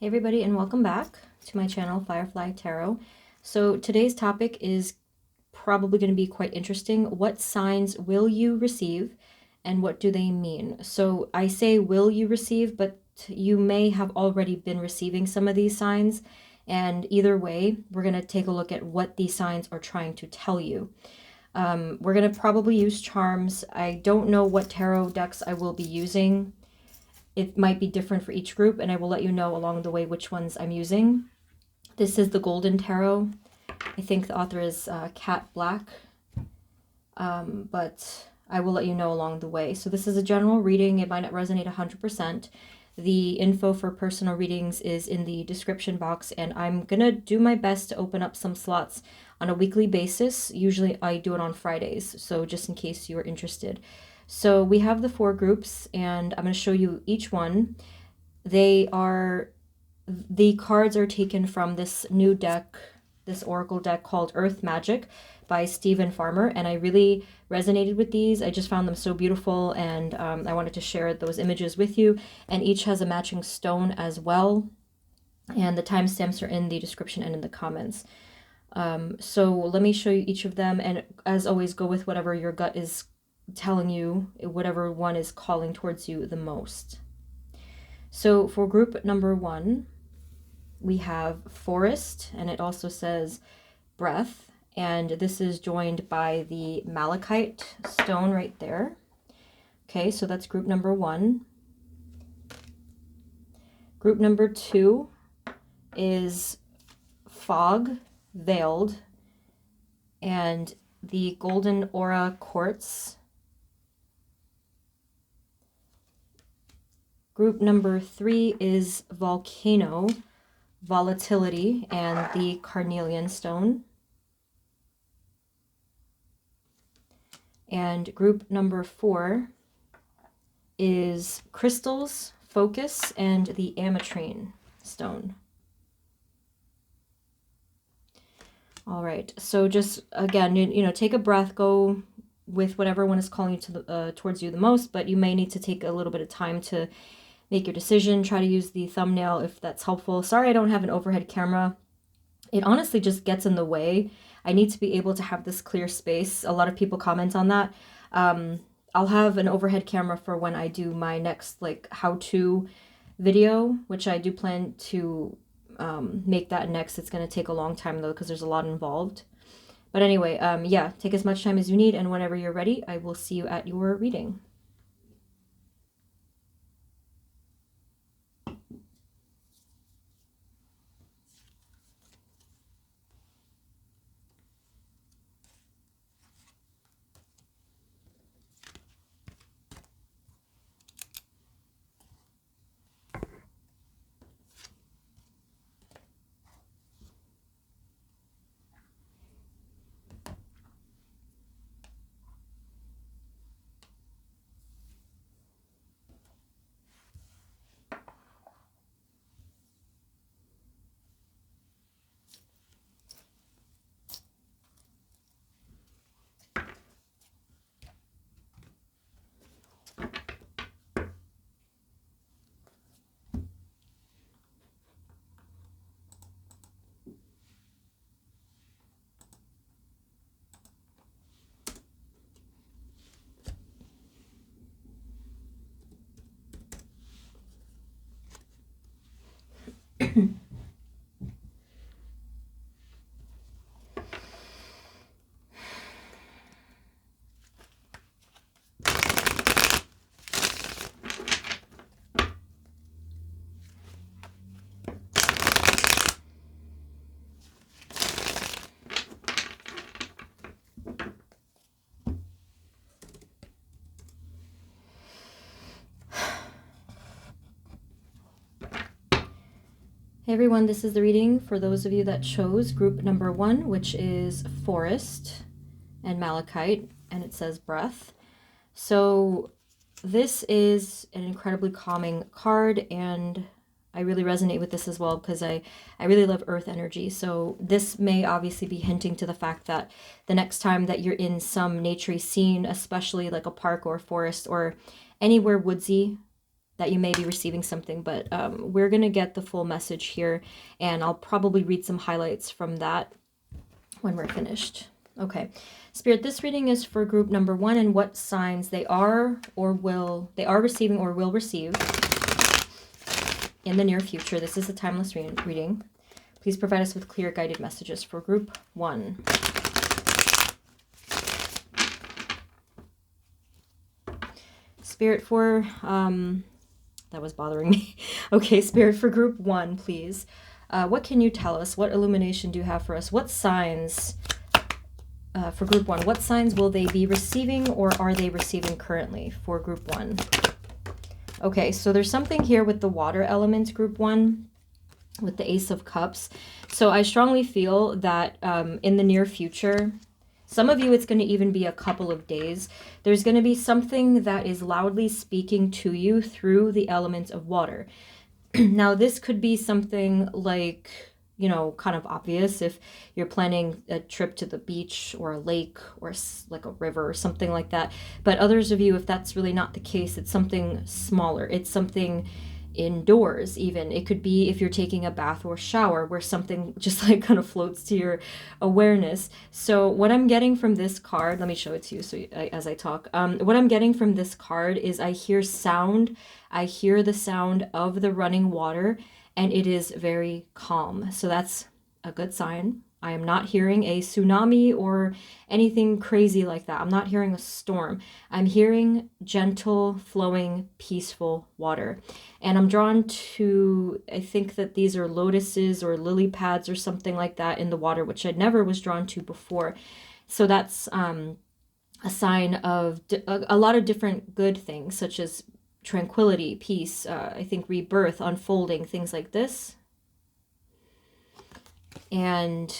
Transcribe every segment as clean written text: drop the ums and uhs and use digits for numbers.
Hey everybody, and welcome back to my channel, Firefly Tarot. So today's topic is probably going to be quite interesting. What signs will you receive and what do they mean? So I say will you receive, but you may have already been receiving some of these signs. And either way, we're going to take a look at what these signs are trying to tell you. We're going to probably use charms. I don't know what tarot decks I will be using. It might be different for each group, and I will let you know along the way which ones I'm using. This is the Golden Tarot. I think the author is Cat Black, but I will let you know along the way. So this is a general reading. It might not resonate 100%. The info for personal readings is in the description box, and I'm going to do my best to open up some slots on a weekly basis. Usually I do it on Fridays, so just in case you are interested. So we have the 4 groups, and I'm going to show you each one. The cards are taken from this new deck, this oracle deck called Earth Magic by Stephen Farmer, and I really resonated with these. I just found them so beautiful, and I wanted to share those images with you. And each has a matching stone as well, and the timestamps are in the description and in the comments. So let me show you each of them, and as always, go with whatever your gut is telling you, whatever one is calling towards you the most. So for group number 1, we have forest, and it also says breath, and this is joined by the malachite stone right there. Okay, so that's group number 1. Group number 2 is fog, veiled, and the golden aura quartz. Group number 3 is volcano, volatility, and the carnelian stone. And group number 4 is crystals, focus, and the ametrine stone. All right, so just again, take a breath, go with whatever one is calling you to towards you the most, but you may need to take a little bit of time to make your decision. Try to use the thumbnail if that's helpful. Sorry I don't have an overhead camera. It honestly just gets in the way. I need to be able to have this clear space. A lot of people comment on that. I'll have an overhead camera for when I do my next how-to video, which I do plan to make that next. It's going to take a long time though because there's a lot involved. But anyway, yeah, take as much time as you need, and whenever you're ready, I will see you at your reading. Hey everyone, this is the reading for those of you that chose group number 1, which is forest and malachite, and it says breath. So this is an incredibly calming card, and I really resonate with this as well because I really love earth energy. So this may obviously be hinting to the fact that the next time that you're in some naturey scene, especially like a park or forest or anywhere woodsy, that you may be receiving something, but we're going to get the full message here, and I'll probably read some highlights from that when we're finished. Okay, Spirit, this reading is for group number 1 and what signs they are receiving or will receive in the near future. This is a timeless reading. Please provide us with clear guided messages for group 1. Spirit for, that was bothering me. Okay, Spirit for group 1, please. What can you tell us? What illumination do you have for us? What signs, for group 1, what signs will they be receiving or are they receiving currently for group 1? Okay, so there's something here with the water element, group 1, with the Ace of Cups. So I strongly feel that in the near future, some of you, it's going to even be a couple of days, there's going to be something that is loudly speaking to you through the element of water. Now, this could be something like, you know, kind of obvious if you're planning a trip to the beach or a lake or like a river or something like that. But others of you, if that's really not the case, it's something smaller. It's something indoors even. It could be if you're taking a bath or shower where something just like kind of floats to your awareness. So what I'm getting from this card, let me show it to you so as I talk. What I'm getting from this card is I hear sound. I hear the sound of the running water, and it is very calm. So that's a good sign. I am not hearing a tsunami or anything crazy like that. I'm not hearing a storm. I'm hearing gentle, flowing, peaceful water. And I'm drawn to, I think that these are lotuses or lily pads or something like that in the water, which I never was drawn to before. So that's a sign of a lot of different good things, such as tranquility, peace, I think rebirth, unfolding, things like this. And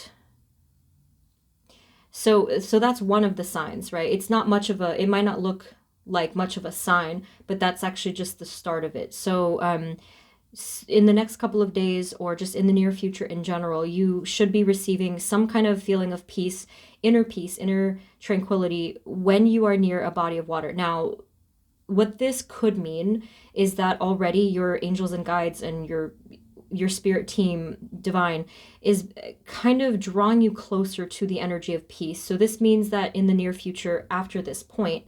so that's one of the signs, right? It's not much of a, it might not look like much of a sign, but that's actually just the start of it. So in the next couple of days or just in the near future in general, you should be receiving some kind of feeling of peace, inner tranquility when you are near a body of water. Now, what this could mean is that already your angels and guides and your spirit team, divine, is kind of drawing you closer to the energy of peace. So this means that in the near future, after this point,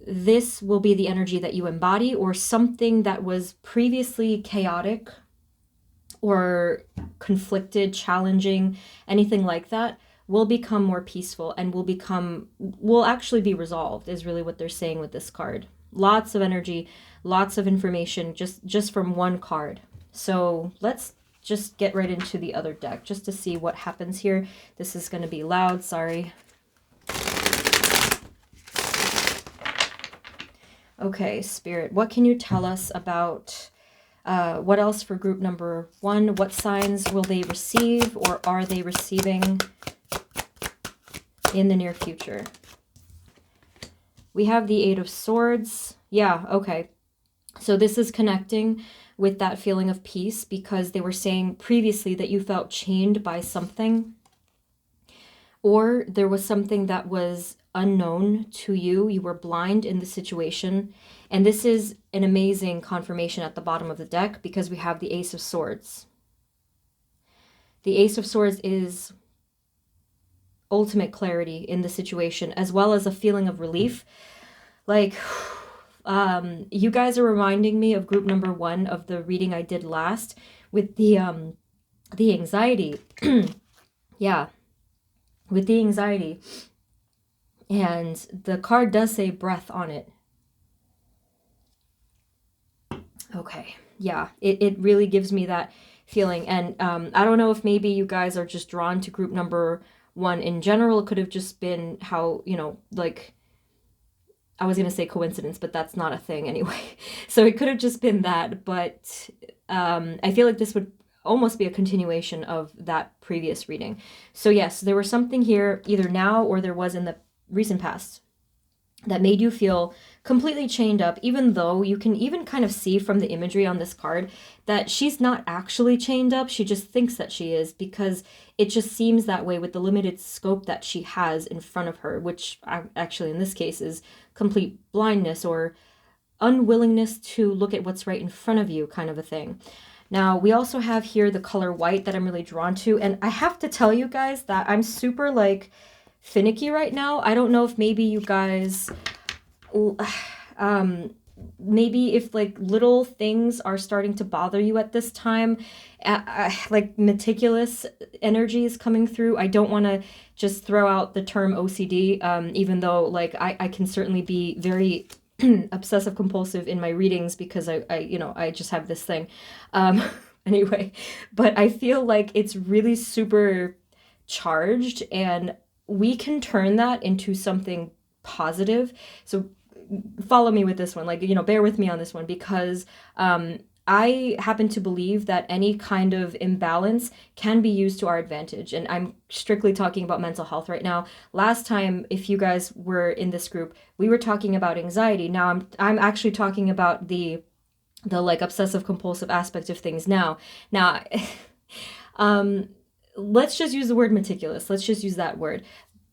this will be the energy that you embody, or something that was previously chaotic or conflicted, challenging, anything like that, will become more peaceful and will actually be resolved, is really what they're saying with this card. Lots of energy, lots of information just from one card. So let's just get right into the other deck just to see what happens here. This is going to be loud, sorry. Okay, Spirit, what can you tell us about what else for group number 1? What signs will they receive or are they receiving in the near future? We have the Eight of Swords. Yeah, okay. So this is connecting with that feeling of peace, because they were saying previously that you felt chained by something, or there was something that was unknown to you. You were blind in the situation. And this is an amazing confirmation at the bottom of the deck, because we have the Ace of Swords. The Ace of Swords is ultimate clarity in the situation, as well as a feeling of relief. Like, you guys are reminding me of group number 1 of the reading I did last with the anxiety. Yeah, with the anxiety. And the card does say breath on it. Okay, yeah, it really gives me that feeling. And I don't know if maybe you guys are just drawn to group number 1 in general. It could have just been how, you know, like, I was going to say coincidence, but that's not a thing anyway. So it could have just been that, but I feel like this would almost be a continuation of that previous reading. So yes, there was something here either now or there was in the recent past that made you feel completely chained up, even though you can even kind of see from the imagery on this card that she's not actually chained up. She just thinks that she is, because it just seems that way with the limited scope that she has in front of her, which actually in this case is complete blindness or unwillingness to look at what's right in front of you, kind of a thing. Now, we also have here the color white that I'm really drawn to. And I have to tell you guys that I'm super, like, finicky right now. I don't know if maybe you guys, maybe if, like, little things are starting to bother you at this time, like, meticulous energy is coming through. I don't want to just throw out the term OCD, even though, like, I can certainly be very obsessive compulsive in my readings because I just have this thing. Anyway, but I feel like it's really super charged, and we can turn that into something positive. So follow me with this one, like, bear with me on this one, because I happen to believe that any kind of imbalance can be used to our advantage. And I'm strictly talking about mental health right now. Last time, if you guys were in this group, we were talking about anxiety. Now I'm actually talking about the like obsessive compulsive aspect of things now. Now, let's just use the word meticulous. Let's just use that word.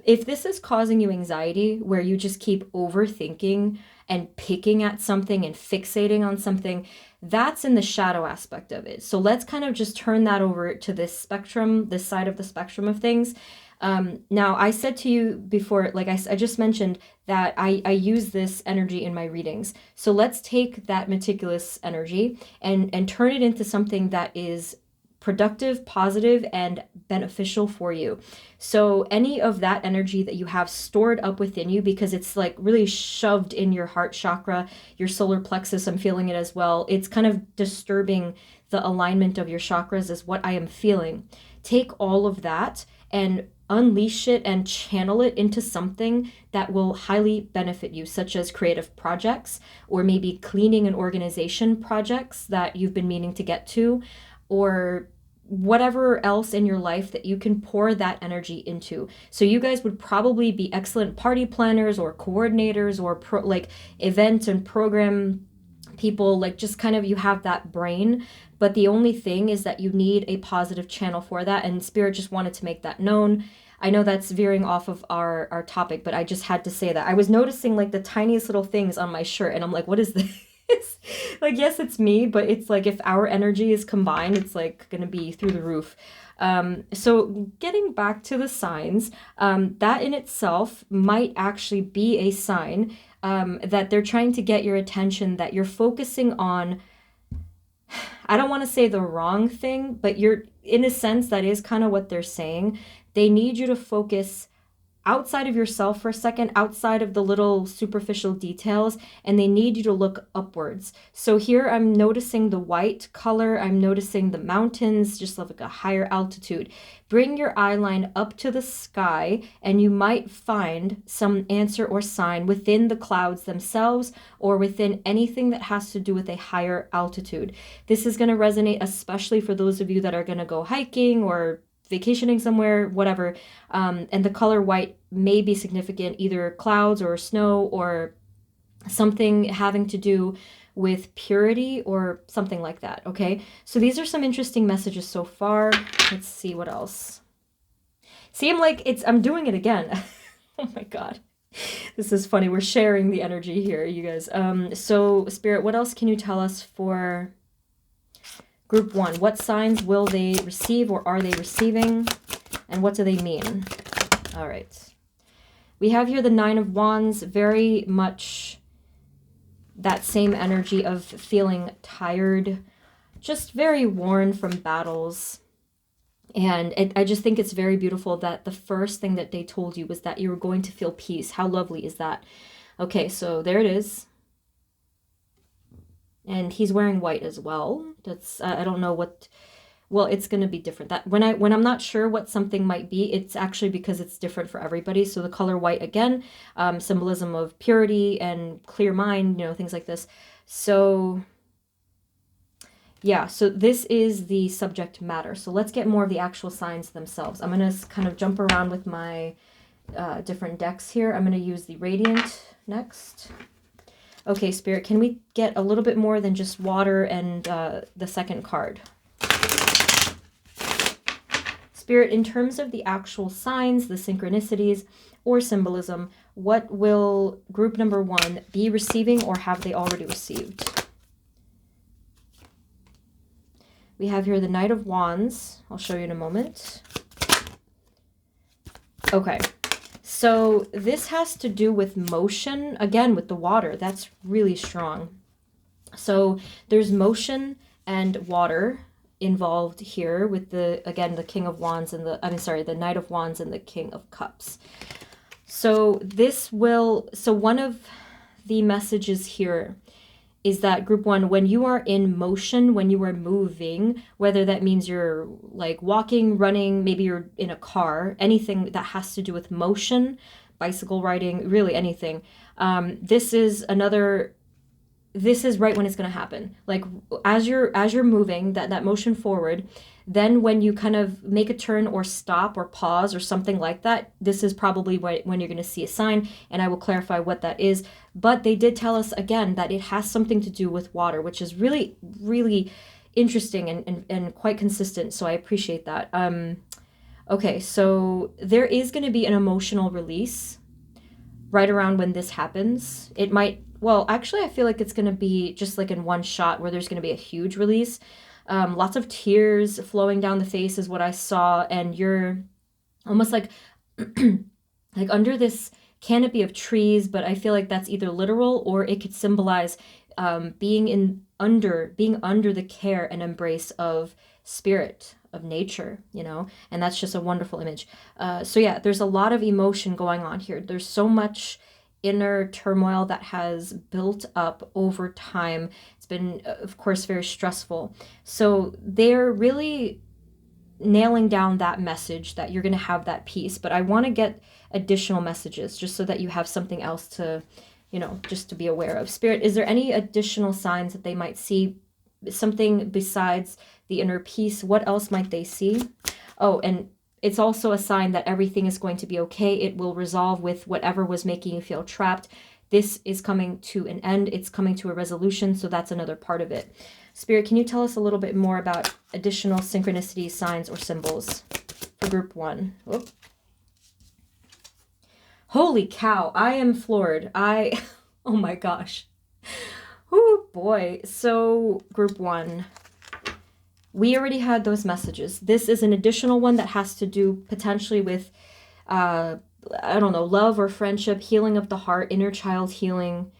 If this is causing you anxiety, where you just keep overthinking and picking at something and fixating on something, that's in the shadow aspect of it. So let's kind of just turn that over to this spectrum, this side of the spectrum of things. Now, I said to you before, like I just mentioned, that I use this energy in my readings. So let's take that meticulous energy and turn it into something that is productive, positive, and beneficial for you. So any of that energy that you have stored up within you, because it's like really shoved in your heart chakra, your solar plexus, I'm feeling it as well. It's kind of disturbing the alignment of your chakras is what I am feeling. Take all of that and unleash it and channel it into something that will highly benefit you, such as creative projects, or maybe cleaning and organization projects that you've been meaning to get to, or whatever else in your life that you can pour that energy into. So you guys would probably be excellent party planners or coordinators or like event and program people, like just kind of, you have that brain. But the only thing is that you need a positive channel for that, and Spirit just wanted to make that known. I know that's veering off of our topic, but I just had to say that. I was noticing like the tiniest little things on my shirt, and I'm like, what is this? Like, yes, it's me, but it's like if our energy is combined, it's like gonna be through the roof. So getting back to the signs, that in itself might actually be a sign that they're trying to get your attention, that you're focusing on, I don't want to say the wrong thing, but you're, in a sense, that is kind of what they're saying. They need you to focus outside of yourself for a second, outside of the little superficial details, and they need you to look upwards. So here I'm noticing the white color, I'm noticing the mountains, just like a higher altitude. Bring your eye line up to the sky, and you might find some answer or sign within the clouds themselves, or within anything that has to do with a higher altitude. This is going to resonate especially for those of you that are going to go hiking or vacationing somewhere, whatever. And the color white may be significant, either clouds or snow or something having to do with purity or something like that, okay? So these are some interesting messages so far. Let's see what else. See, I'm doing it again. Oh my God. This is funny. We're sharing the energy here, you guys. So Spirit, what else can you tell us for Group 1? What signs will they receive, or are they receiving? And what do they mean? All right. We have here the Nine of Wands, very much that same energy of feeling tired, just very worn from battles. And I just think it's very beautiful that the first thing that they told you was that you were going to feel peace. How lovely is that? Okay, so there it is. And he's wearing white as well. That's, I don't know what, well, it's going to be different. That when I'm not sure what something might be, it's actually because it's different for everybody. So the color white, again, symbolism of purity and clear mind, things like this. So yeah, so this is the subject matter. So let's get more of the actual signs themselves. I'm going to kind of jump around with my different decks here. I'm going to use the Radiant next. Okay, Spirit, can we get a little bit more than just water and the second card? Spirit, in terms of the actual signs, the synchronicities, or symbolism, What will group number 1 be receiving, or have they already received? We have here the Knight of Wands. I'll show you in a moment. Okay, so this has to do with motion, again, with the water. That's really strong. So there's motion and water involved here with the, again, the King of Wands and the Knight of Wands and the King of Cups. So one of the messages here is that group 1, when you are in motion, when you are moving, whether that means you're like walking, running, maybe you're in a car, anything that has to do with motion, bicycle riding, really anything. This is right when it's going to happen. Like as you're moving, that motion forward, then when you kind of make a turn or stop or pause or something like that, this is probably when you're going to see a sign, and I will clarify what that is. But they did tell us again that it has something to do with water, which is really, really interesting and quite consistent. So I appreciate that. Okay, so there is going to be an emotional release right around when this happens. It might, well, actually, I feel like it's going to be just like in one shot where there's going to be a huge release. Lots of tears flowing down the face is what I saw, and you're almost like like under this canopy of trees, but I feel like that's either literal or it could symbolize being under the care and embrace of spirit, of nature, you know, and that's just a wonderful image. So yeah, there's a lot of emotion going on here. There's so much inner turmoil that has built up over time. It's been, of course, very stressful. So they're really nailing down that message that you're going to have that peace. But I want to get additional messages just so that you have something else to, you know, just to be aware of. Spirit, is there any additional signs that they might see? Something besides the inner peace? What else might they see? Oh, and it's also a sign that everything is going to be okay. It will resolve with whatever was making you feel trapped. This is coming to an end. It's coming to a resolution. So that's another part of it. Spirit, can you tell us a little bit more about additional synchronicity, signs, or symbols for group 1? Whoop. Holy cow. I am floored. Oh my gosh. Oh boy. So group 1. We already had those messages. This is an additional one that has to do potentially with, I don't know, love or friendship, healing of the heart, inner child healing.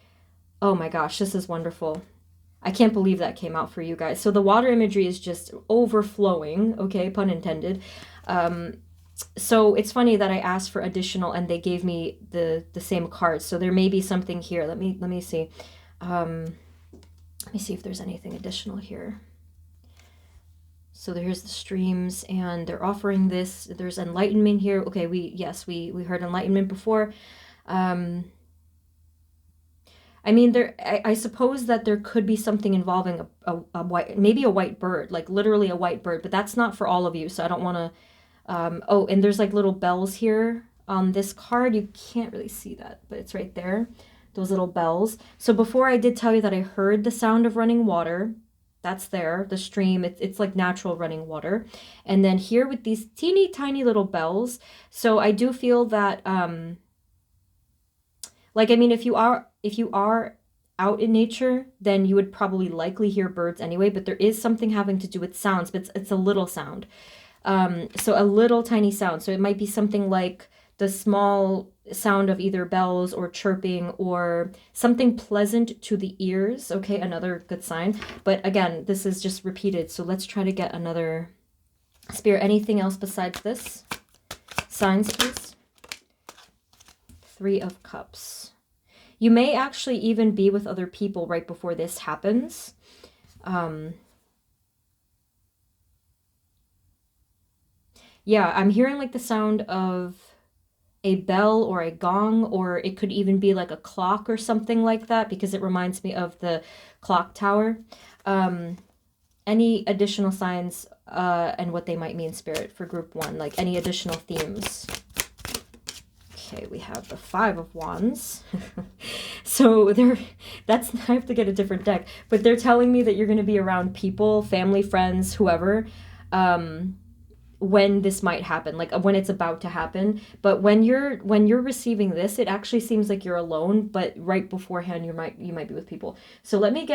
Oh my gosh, this is wonderful. I can't believe that came out for you guys. So the water imagery is just overflowing, okay, pun intended. So it's funny that I asked for additional and they gave me the same cards. So there may be something here. Let me see. Let me see if there's anything additional here. So here's the streams, and they're offering this. There's enlightenment here. Okay, we heard enlightenment before. I mean, I suppose that there could be something involving a white, maybe a white bird, like literally a white bird, but that's not for all of you, so I don't want to. Oh, and there's like little bells here on this card. You can't really see that, but it's right there. Those little bells. So before I did tell you that I heard the sound of running water. That's there, the stream. It's like natural running water. And then here with these teeny tiny little bells. So I do feel that, like, I mean, if you are out in nature, then you would probably likely hear birds anyway, but there is something having to do with sounds, but it's a little sound. So a little tiny sound. So it might be something like the small sound of either bells or chirping or something pleasant to the ears. Okay, another good sign. But again, this is just repeated. So let's try to get another. Spirit, anything else besides this? Signs, please. 3 of Cups. You may actually even be with other people right before this happens. Yeah, I'm hearing like the sound of a bell or a gong, or it could even be like a clock or something like that, because it reminds me of the clock tower. Any additional signs and what they might mean, Spirit, for group 1, like any additional themes? Okay, we have the 5 of Wands. So I have to get a different deck, but they're telling me that you're going to be around people, family, friends, whoever. when this might happen, like when it's about to happen. But when you're receiving this, it actually seems like you're alone, but right beforehand you might be with people. So let me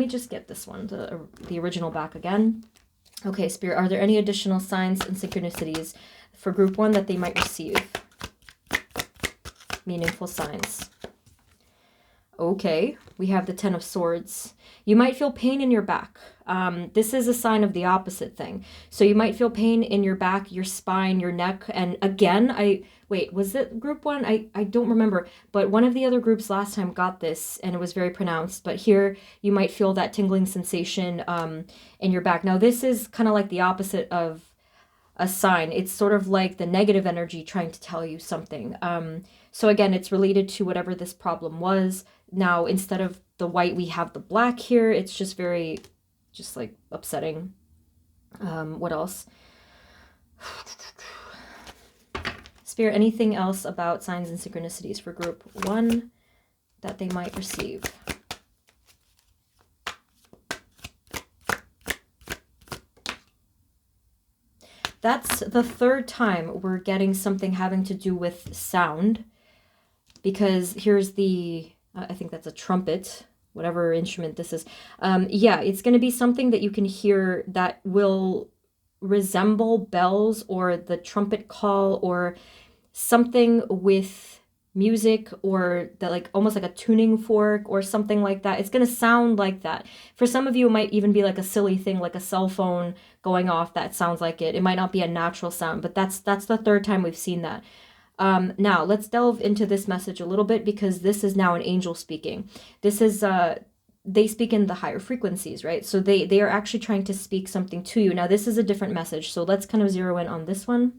just get this one, the original back again. Okay, Spirit, are there any additional signs and synchronicities for group 1 that they might receive? Meaningful signs. Okay, we have the 10 of Swords. You might feel pain in your back. This is a sign of the opposite thing. So you might feel pain in your back, your spine, your neck. And again, wait, was it group 1? I don't remember. But one of the other groups last time got this, and it was very pronounced. But here, you might feel that tingling sensation in your back. Now, this is kind of like the opposite of a sign. It's sort of like the negative energy trying to tell you something. So again, it's related to whatever this problem was. Now, instead of the white, we have the black here. It's just very, just like upsetting. What else? Spirit, anything else about signs and synchronicities for group 1 that they might receive? That's the 3rd time we're getting something having to do with sound, because here's the, I think that's a trumpet, whatever instrument this is. Yeah, it's going to be something that you can hear that will resemble bells or the trumpet call or something with music, or that, like almost like a tuning fork or something like that. It's going to sound like that. For some of you, it might even be like a silly thing, like a cell phone going off that sounds like it. It might not be a natural sound, but that's the 3rd time we've seen that. Now let's delve into this message a little bit, because this is now an angel speaking. This is they speak in the higher frequencies, right? So they are actually trying to speak something to you. Now this is a different message, so let's kind of zero in on this one.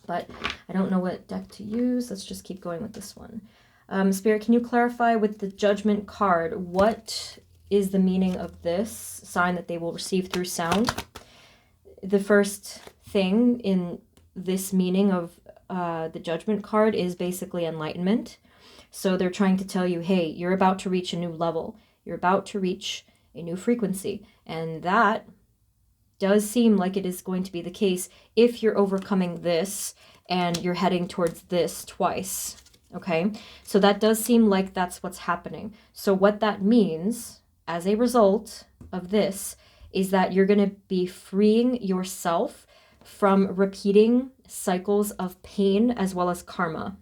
But I don't know what deck to use. Let's just keep going with this one. Spirit, can you clarify with the Judgment card, what is the meaning of this sign that they will receive through sound? The first thing in this meaning of the Judgment card is basically enlightenment. So they're trying to tell you, hey, you're about to reach a new level. You're about to reach a new frequency. And that does seem like it is going to be the case if you're overcoming this and you're heading towards this twice. Okay, so that does seem like that's what's happening. So what that means as a result of this is that you're going to be freeing yourself from repeating cycles of pain as well as karma,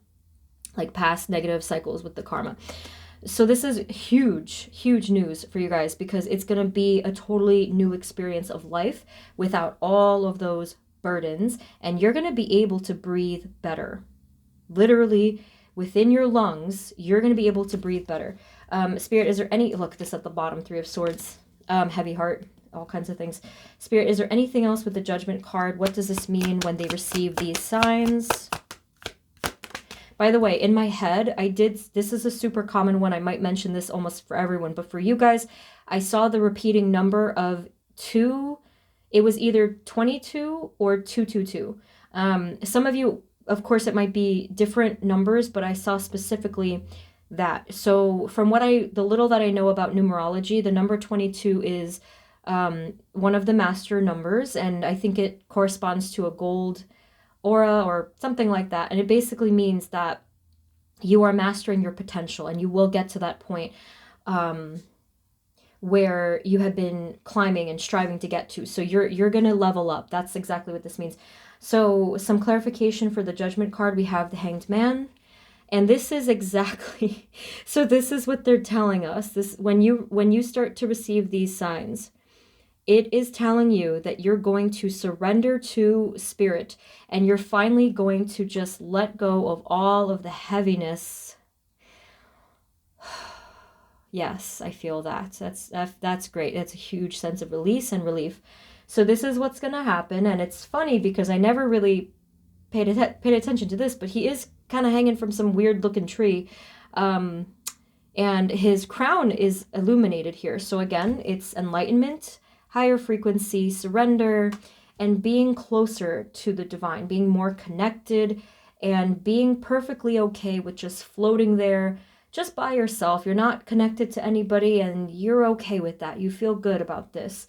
like past negative cycles with the karma. So this is huge, huge news for you guys, because it's going to be a totally new experience of life without all of those burdens, and you're going to be able to breathe better. Literally, within your lungs, you're going to be able to breathe better. Spirit, is there any, look, this at the bottom, 3 of Swords, heavy heart, all kinds of things. Spirit, is there anything else with the Judgment card? What does this mean when they receive these signs? By the way, in my head, this is a super common one. I might mention this almost for everyone, but for you guys, I saw the repeating number of 2. It was either 22 or 222. Some of you, of course, it might be different numbers, but I saw specifically that. So from the little that I know about numerology, the number 22 is one of the master numbers, and I think it corresponds to a gold aura or something like that. And it basically means that you are mastering your potential, and you will get to that point where you have been climbing and striving to get to. So you're going to level up. That's exactly what this means. So some clarification for the Judgment card, we have the Hanged Man. And this is exactly, so this is what they're telling us. This, when you start to receive these signs, it is telling you that you're going to surrender to Spirit, and you're finally going to just let go of all of the heaviness. Yes, I feel that. That's great. That's a huge sense of release and relief. So this is what's going to happen, and it's funny because I never really paid attention to this, but he is kind of hanging from some weird looking tree. And his crown is illuminated here. So again, it's enlightenment, higher frequency, surrender, and being closer to the divine, being more connected, and being perfectly okay with just floating there, just by yourself. You're not connected to anybody, and you're okay with that. You feel good about this.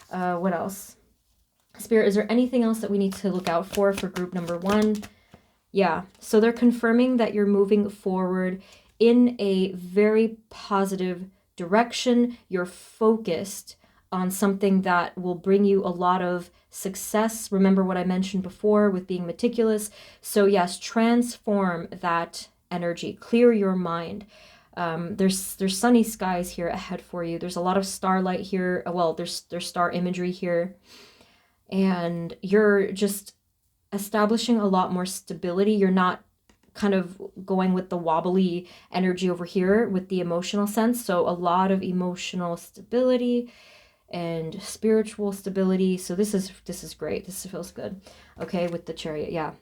What else? Spirit, is there anything else that we need to look out for group number 1? Yeah, so they're confirming that you're moving forward in a very positive direction. You're focused on something that will bring you a lot of success. Remember what I mentioned before with being meticulous. So yes, transform that energy, clear your mind. There's sunny skies here ahead for you. There's a lot of starlight here. Well, there's star imagery here. And you're just establishing a lot more stability. You're not kind of going with the wobbly energy over here with the emotional sense. So a lot of emotional stability and spiritual stability. So this is great. This feels good. Okay, with the Chariot. Yeah.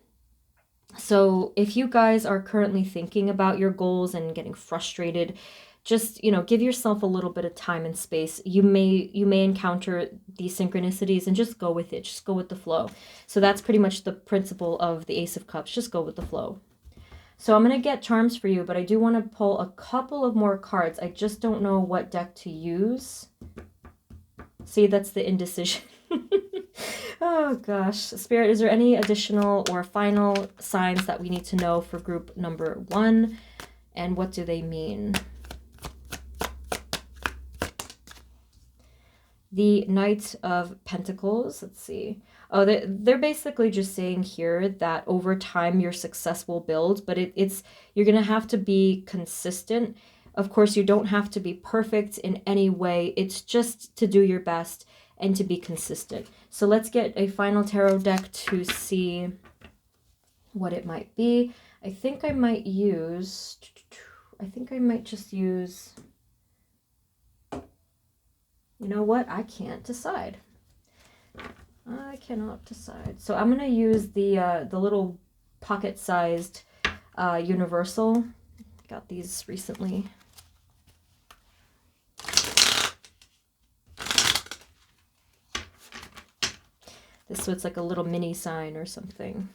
So if you guys are currently thinking about your goals and getting frustrated, just, give yourself a little bit of time and space. You may encounter these synchronicities, and just go with it. Just go with the flow. So that's pretty much the principle of the Ace of Cups. Just go with the flow. So I'm going to get charms for you, but I do want to pull a couple of more cards. I just don't know what deck to use. See, that's the indecision. Oh gosh. Spirit, is there any additional or final signs that we need to know for group number 1? And what do they mean? The Knight of Pentacles. Let's see. Oh, they're basically just saying here that over time your success will build, but you're going to have to be consistent. Of course, you don't have to be perfect in any way. It's just to do your best and to be consistent. So let's get a final tarot deck to see what it might be. I think I might just use, you know what? I can't decide. I cannot decide. So I'm going to use the little pocket-sized universal. Got these recently. So it's like a little mini sign or something.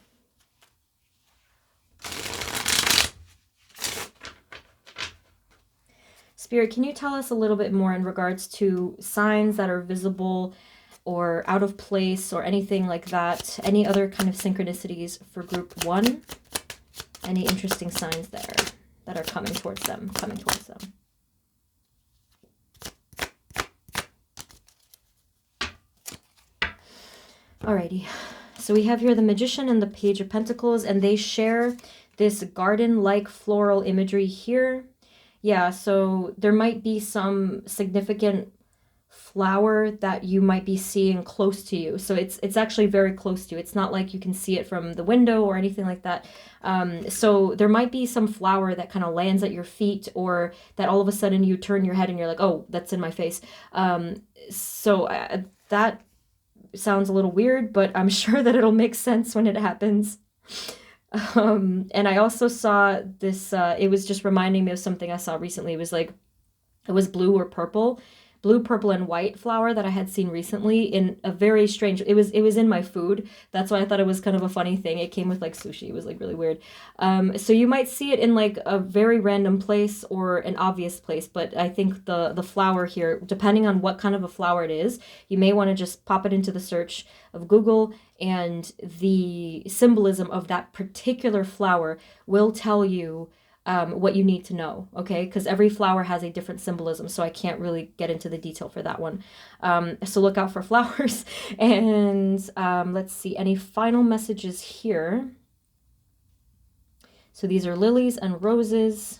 Spirit, can you tell us a little bit more in regards to signs that are visible or out of place or anything like that? Any other kind of synchronicities for group 1? Any interesting signs there that are coming towards them? Alrighty, so we have here the Magician and the Page of Pentacles, and they share this garden-like floral imagery here. Yeah, so there might be some significant flower that you might be seeing close to you. So it's actually very close to you. It's not like you can see it from the window or anything like that. So there might be some flower that kind of lands at your feet, or that all of a sudden you turn your head and you're like, oh, that's in my face. That sounds a little weird, but I'm sure that it'll make sense when it happens. And I also saw this, it was just reminding me of something I saw recently. It was blue, purple, and white flower that I had seen recently in a very strange, it was in my food. That's why I thought it was kind of a funny thing. It came with like sushi. It was like really weird. So you might see it in like a very random place or an obvious place, but I think the flower here, depending on what kind of a flower it is, you may want to just pop it into the search of Google, and the symbolism of that particular flower will tell you what you need to know, okay? Because every flower has a different symbolism, so I can't really get into the detail for that one. So look out for flowers. And let's see, any final messages here? So these are lilies and roses.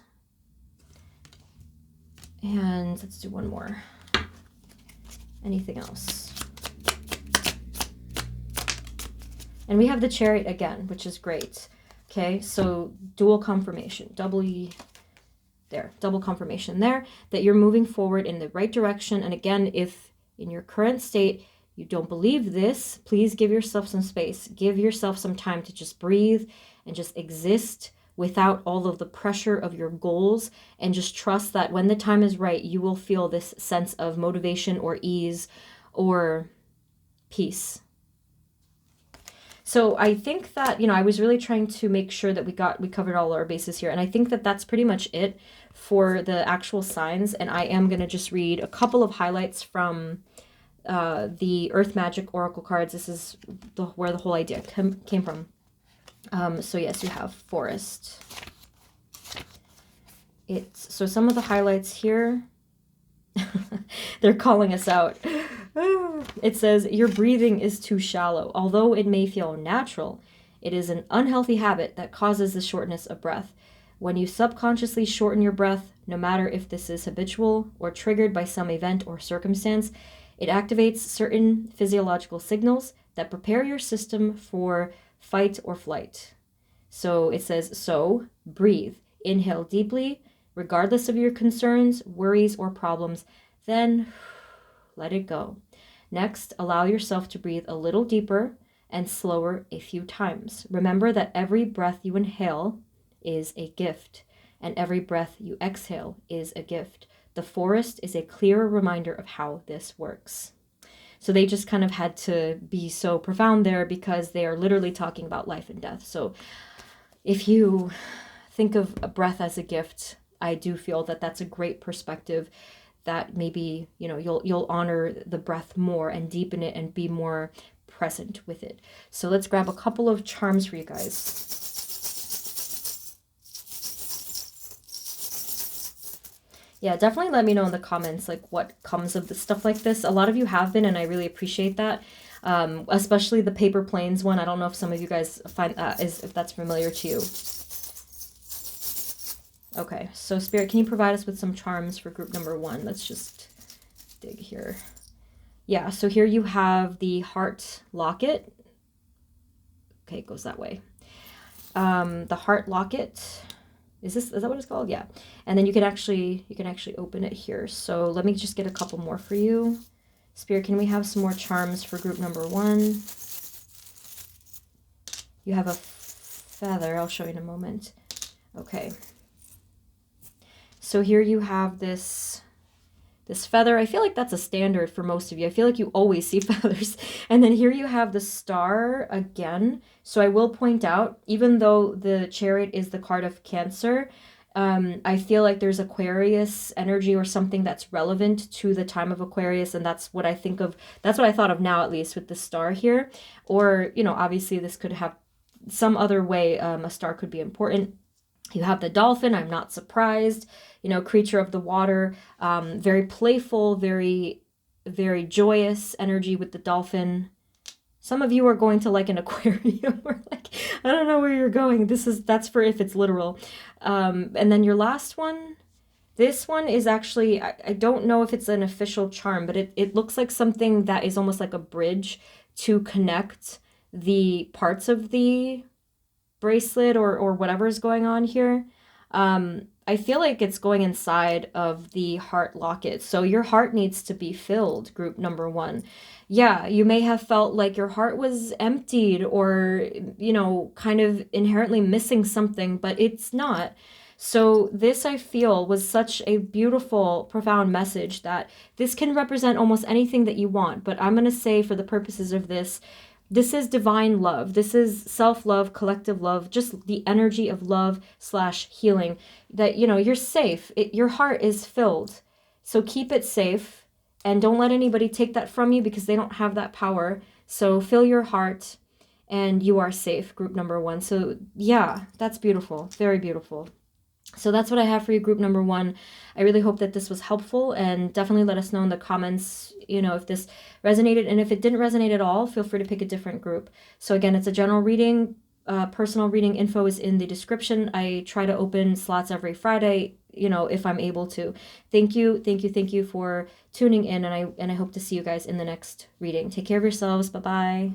And let's do one more. Anything else? And we have the Chariot again, which is great. Okay, so dual confirmation, double confirmation there, that you're moving forward in the right direction. And again, if in your current state you don't believe this, please give yourself some space. Give yourself some time to just breathe and just exist without all of the pressure of your goals, and just trust that when the time is right, you will feel this sense of motivation or ease or peace. So I think that, I was really trying to make sure that we covered all our bases here. And I think that that's pretty much it for the actual signs. And I am going to just read a couple of highlights from the Earth Magic Oracle cards. This is where the whole idea came from. So yes, you have forest. So some of the highlights here, they're calling us out. It says, your breathing is too shallow. Although it may feel natural, it is an unhealthy habit that causes the shortness of breath. When you subconsciously shorten your breath, no matter if this is habitual or triggered by some event or circumstance, it activates certain physiological signals that prepare your system for fight or flight. So it says, so breathe. Inhale deeply, regardless of your concerns, worries, or problems. Then let it go. Next, allow yourself to breathe a little deeper and slower a few times. Remember that every breath you inhale is a gift, and every breath you exhale is a gift. The forest is a clear reminder of how this works. So they just kind of had to be so profound there because they are literally talking about life and death. So if you think of a breath as a gift, I do feel that that's a great perspective, that maybe, you'll honor the breath more and deepen it and be more present with it. So let's grab a couple of charms for you guys. Yeah, definitely let me know in the comments like what comes of the stuff like this. A lot of you have been, and I really appreciate that. Especially the paper planes one. I don't know if some of you guys find if that's familiar to you. Okay, so Spirit, can you provide us with some charms for group number 1? Let's just dig here. Yeah, so here you have the heart locket. Okay, it goes that way. The heart locket. Is that what it's called? Yeah. And then you can actually open it here. So let me just get a couple more for you. Spirit, can we have some more charms for group number 1? You have a feather. I'll show you in a moment. Okay. So here you have this feather. I feel like that's a standard for most of you. I feel like you always see feathers. And then here you have the star again. So I will point out, even though the Chariot is the card of Cancer, I feel like there's Aquarius energy or something that's relevant to the time of Aquarius. And that's what I think of. That's what I thought of now, at least, with the star here. Or, obviously this could have some other way a star could be important. You have the dolphin. I'm not surprised. Creature of the water, very playful, very, very joyous energy with the dolphin. Some of you are going to like an aquarium or like, I don't know where you're going. That's for if it's literal. And then your last one, this one is actually, I don't know if it's an official charm, but it looks like something that is almost like a bridge to connect the parts of the bracelet or whatever is going on here. I feel like it's going inside of the heart locket. So your heart needs to be filled, group number 1. Yeah, you may have felt like your heart was emptied or, kind of inherently missing something, but it's not. So this, I feel, was such a beautiful, profound message that this can represent almost anything that you want. But I'm going to say, for the purposes of this is divine love. This is self-love, collective love, just the energy of love / healing, that, you're safe. Your heart is filled. So keep it safe and don't let anybody take that from you because they don't have that power. So fill your heart and you are safe, group number 1. So yeah, that's beautiful. Very beautiful. So that's what I have for you, group number 1. I really hope that this was helpful, and definitely let us know in the comments, if this resonated. And if it didn't resonate at all, feel free to pick a different group. So again, it's a general reading. Personal reading info is in the description. I try to open slots every Friday, if I'm able to. Thank you for tuning in, and I hope to see you guys in the next reading. Take care of yourselves. Bye-bye.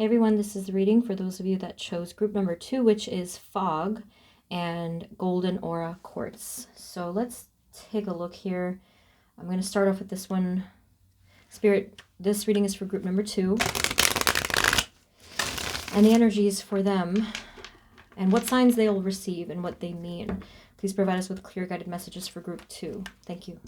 Hey everyone, this is the reading for those of you that chose group number 2, which is fog and golden aura quartz. So let's take a look here. I'm going to start off with this one. Spirit, this reading is for group number 2. And the energies for them and what signs they will receive and what they mean. Please provide us with clear guided messages for group 2. Thank you.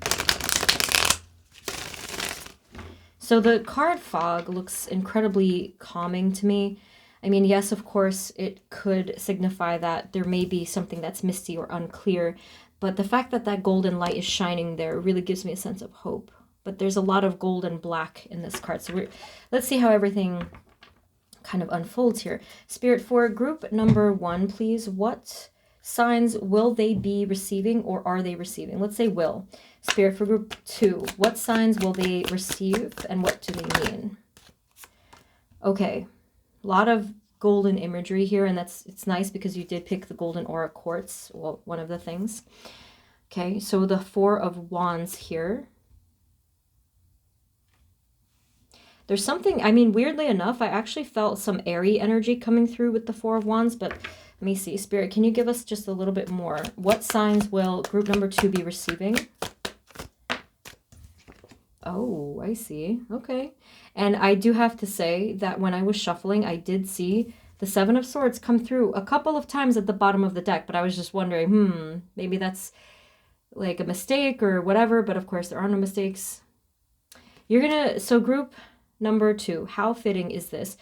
So the card fog looks incredibly calming to me. I mean, yes, of course, it could signify that there may be something that's misty or unclear, but the fact that that golden light is shining there really gives me a sense of hope. But there's a lot of gold and black in this card, so let's see how everything kind of unfolds here. Spirit, for group number 1, please, what signs will they be receiving or are they receiving? Let's say will. Spirit, for group 2, what signs will they receive and what do they mean? Okay, a lot of golden imagery here, and it's nice because you did pick the golden aura quartz, well, one of the things. Okay, so the 4 of Wands here. There's something, I mean, weirdly enough, I actually felt some airy energy coming through with the 4 of Wands, but let me see. Spirit, can you give us just a little bit more? What signs will group number 2 be receiving? Oh, I see. Okay. And I do have to say that when I was shuffling, I did see the 7 of Swords come through a couple of times at the bottom of the deck, but I was just wondering, maybe that's like a mistake or whatever, but of course there are no mistakes. So group number 2, how fitting is this?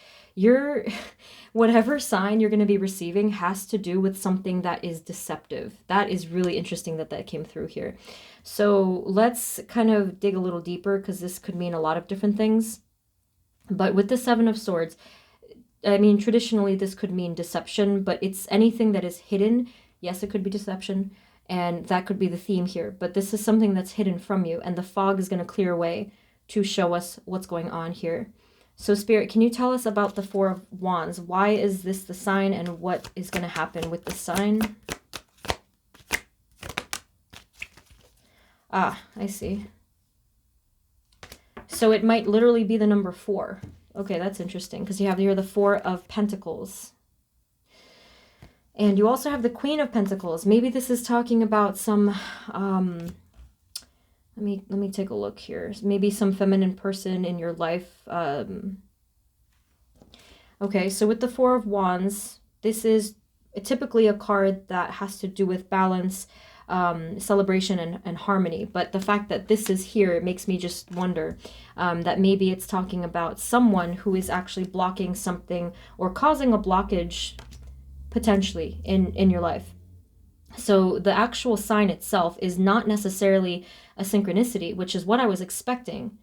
Whatever sign you're going to be receiving has to do with something that is deceptive. That is really interesting that came through here. So let's kind of dig a little deeper because this could mean a lot of different things. But with the 7 of Swords, I mean, traditionally this could mean deception, but it's anything that is hidden. Yes, it could be deception, and that could be the theme here. But this is something that's hidden from you, and the fog is going to clear away to show us what's going on here. So Spirit, can you tell us about the 4 of Wands? Why is this the sign and what is going to happen with the sign? Ah, I see. So it might literally be the number 4. Okay, that's interesting because you have here the 4 of Pentacles. And you also have the Queen of Pentacles. Maybe this is talking about some let me take a look here. Maybe some feminine person in your life. Okay, so with the 4 of Wands, this is typically a card that has to do with balance, celebration, and harmony. But the fact that this is here, it makes me just wonder that maybe it's talking about someone who is actually blocking something or causing a blockage potentially in your life. So the actual sign itself is not necessarily a synchronicity, which is what I was expecting,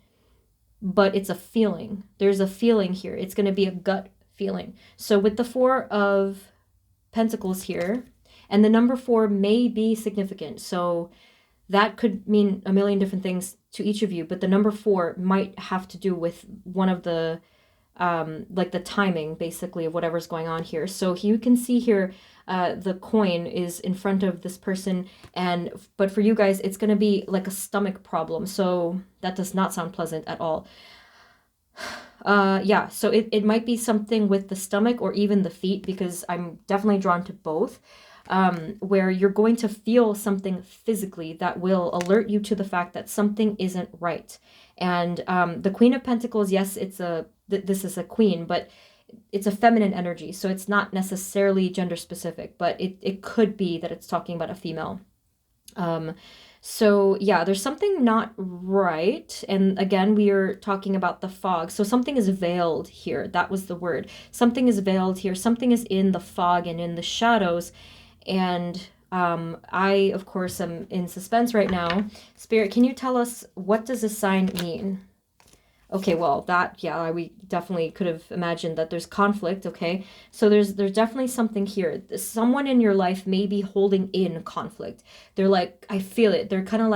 but it's a feeling. There's a feeling here. It's going to be a gut feeling. So with the 4 of Pentacles here, and the number 4 may be significant. So that could mean a million different things to each of you, but the number 4 might have to do with one of the like the timing basically of whatever's going on here. So you can see here the coin is in front of this person, but for you guys it's going to be like a stomach problem, so that does not sound pleasant at all. Yeah, so it might be something with the stomach or even the feet, because I'm definitely drawn to both, where you're going to feel something physically that will alert you to the fact that something isn't right. And the Queen of Pentacles, yes, this is a queen, but it's a feminine energy, so it's not necessarily gender specific, but it could be that it's talking about a female. So yeah, there's something not right. And again, we are talking about the fog. So something is veiled here. That was the word. Something is veiled here. Something is in the fog and in the shadows. And I, of course, am in suspense right now. Spirit, can you tell us, what does this sign mean? Okay, well, we definitely could have imagined that there's conflict, okay? So there's definitely something here. Someone in your life may be holding in conflict. They're like, I feel it. They're kind of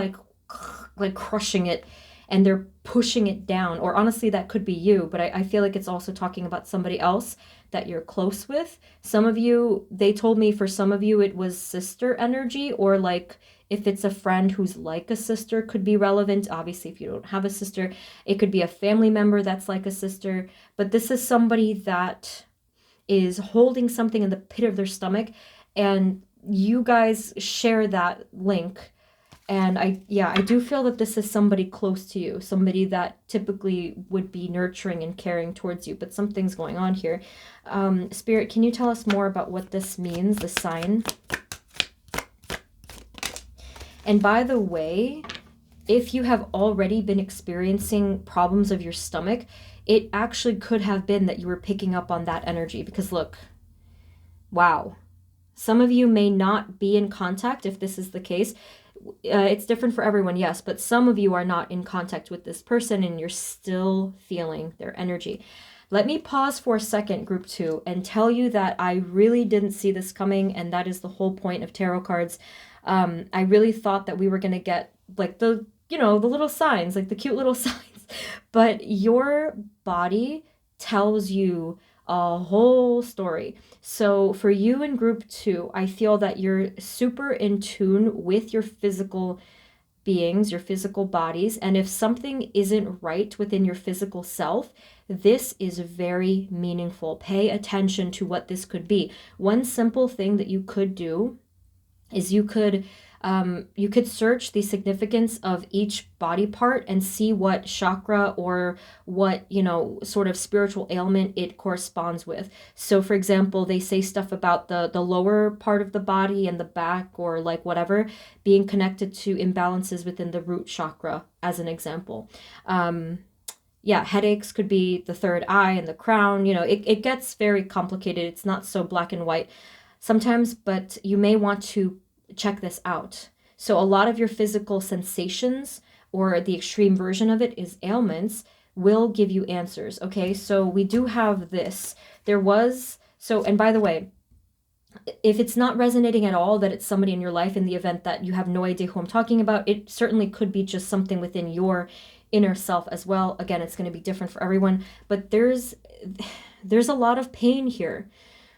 like crushing it, and they're pushing it down. Or honestly, that could be you, but I feel like it's also talking about somebody else that you're close with. Some of you, they told me for some of you it was sister energy, or like If it's a friend who's like a sister, could be relevant. Obviously, if you don't have a sister, it could be a family member that's like a sister. But this is somebody that is holding something in the pit of their stomach, and you guys share that link. And I do feel that this is somebody close to you, somebody that typically would be nurturing and caring towards you, but something's going on here. Spirit, can you tell us more about what this means, the sign? And by the way, if you have already been experiencing problems of your stomach, it actually could have been that you were picking up on that energy, because look, wow. Some of you may not be in contact if this is the case. It's different for everyone, yes, but some of you are not in contact with this person and you're still feeling their energy. Let me pause for a second, group 2, and tell you that I really didn't see this coming, and that is the whole point of tarot cards. I really thought that we were going to get like the little signs, like the cute little signs, but your body tells you a whole story. So for you in group 2, I feel that you're super in tune with your physical beings, your physical bodies. And if something isn't right within your physical self, this is very meaningful. Pay attention to what this could be. One simple thing that you could do is you could search the significance of each body part and see what chakra or what, sort of spiritual ailment it corresponds with. So for example, they say stuff about the lower part of the body and the back, or like whatever, being connected to imbalances within the root chakra, as an example. Headaches could be the third eye and the crown. It gets very complicated. It's not so black and white sometimes, but you may want to check this out. So a lot of your physical sensations, or the extreme version of it is ailments, will give you answers. Okay, so we do have this. And by the way, if it's not resonating at all that it's somebody in your life, in the event that you have no idea who I'm talking about, it certainly could be just something within your inner self as well. Again, it's going to be different for everyone, but there's a lot of pain here.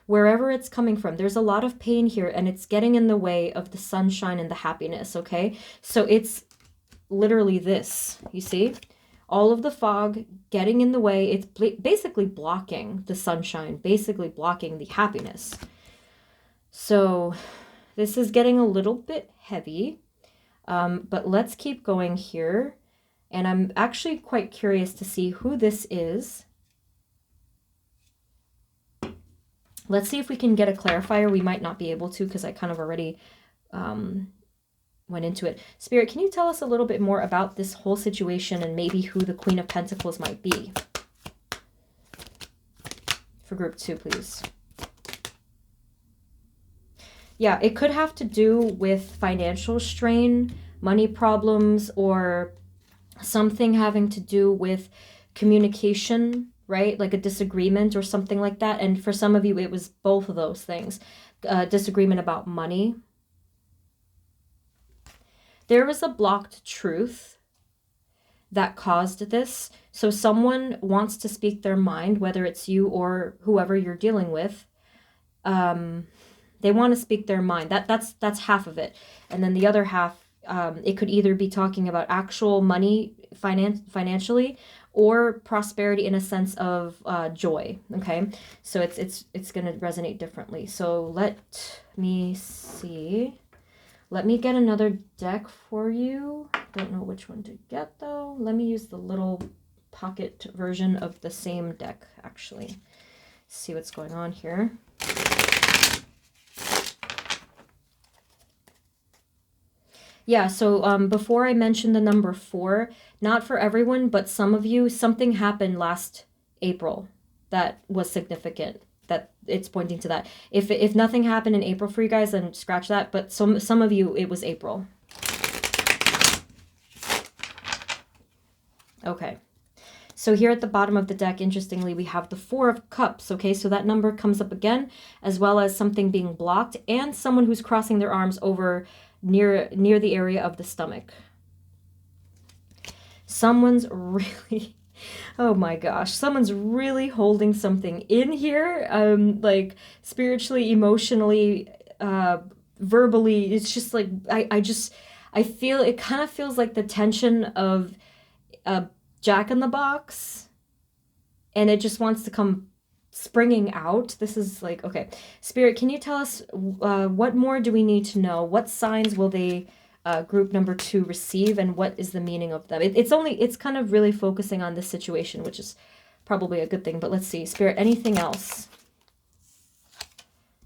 Wherever it's coming from, there's a lot of pain here, and it's getting in the way of the sunshine and the happiness, okay? So it's literally this, you see? All of the fog getting in the way. It's basically blocking the sunshine, basically blocking the happiness. So this is getting a little bit heavy, but let's keep going here. And I'm actually quite curious to see who this is. Let's see if we can get a clarifier. We might not be able to, because I kind of already went into it. Spirit, can you tell us a little bit more about this whole situation and maybe who the Queen of Pentacles might be? For group 2, please. Yeah, it could have to do with financial strain, money problems, or something having to do with communication, right? Like a disagreement or something like that. And for some of you, it was both of those things. Disagreement about money. There was a blocked truth that caused this. So someone wants to speak their mind, whether it's you or whoever you're dealing with. They want to speak their mind. That's half of it. And then the other half, it could either be talking about actual money, financially, or prosperity in a sense of joy. Okay, so it's going to resonate differently. So let me see. Let me get another deck for you. Don't know which one to get though. Let me use the little pocket version of the same deck actually. See what's going on here. Yeah, so before I mentioned the number 4, not for everyone, but some of you, something happened last April that was significant, that it's pointing to that. If nothing happened in April for you guys, then scratch that, but some of you, it was April. Okay. So here at the bottom of the deck, interestingly, we have the 4 of Cups, okay? So that number comes up again, as well as something being blocked and someone who's crossing their arms over near the area of the stomach. Someone's really, oh my gosh, someone's really holding something in here, like spiritually, emotionally, verbally, it's just like, I feel, it kind of feels like the tension of a Jack in the Box, and it just wants to come springing out. This is like, okay, Spirit, can you tell us what more do we need to know? What signs will they, group number 2, receive, and what is the meaning of them? It's kind of really focusing on this situation, which is probably a good thing, but let's see. Spirit, anything else?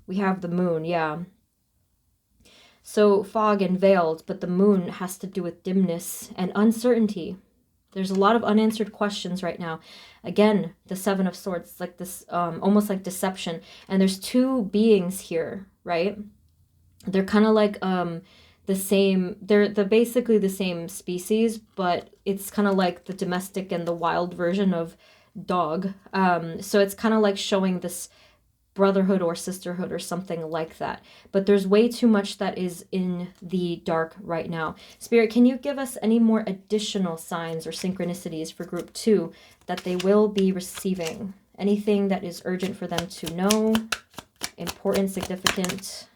We have the moon, yeah. So fog and veiled, but the moon has to do with dimness and uncertainty. There's a lot of unanswered questions right now. Again, the 7 of Swords, like this, almost like deception. And there's 2 beings here, right? They're kind of like the same. They're basically the same species, but it's kind of like the domestic and the wild version of dog. So it's kind of like showing this brotherhood or sisterhood or something like that. But there's way too much that is in the dark right now. Spirit, can you give us any more additional signs or synchronicities for group 2 that they will be receiving? Anything that is urgent for them to know? Important, significant?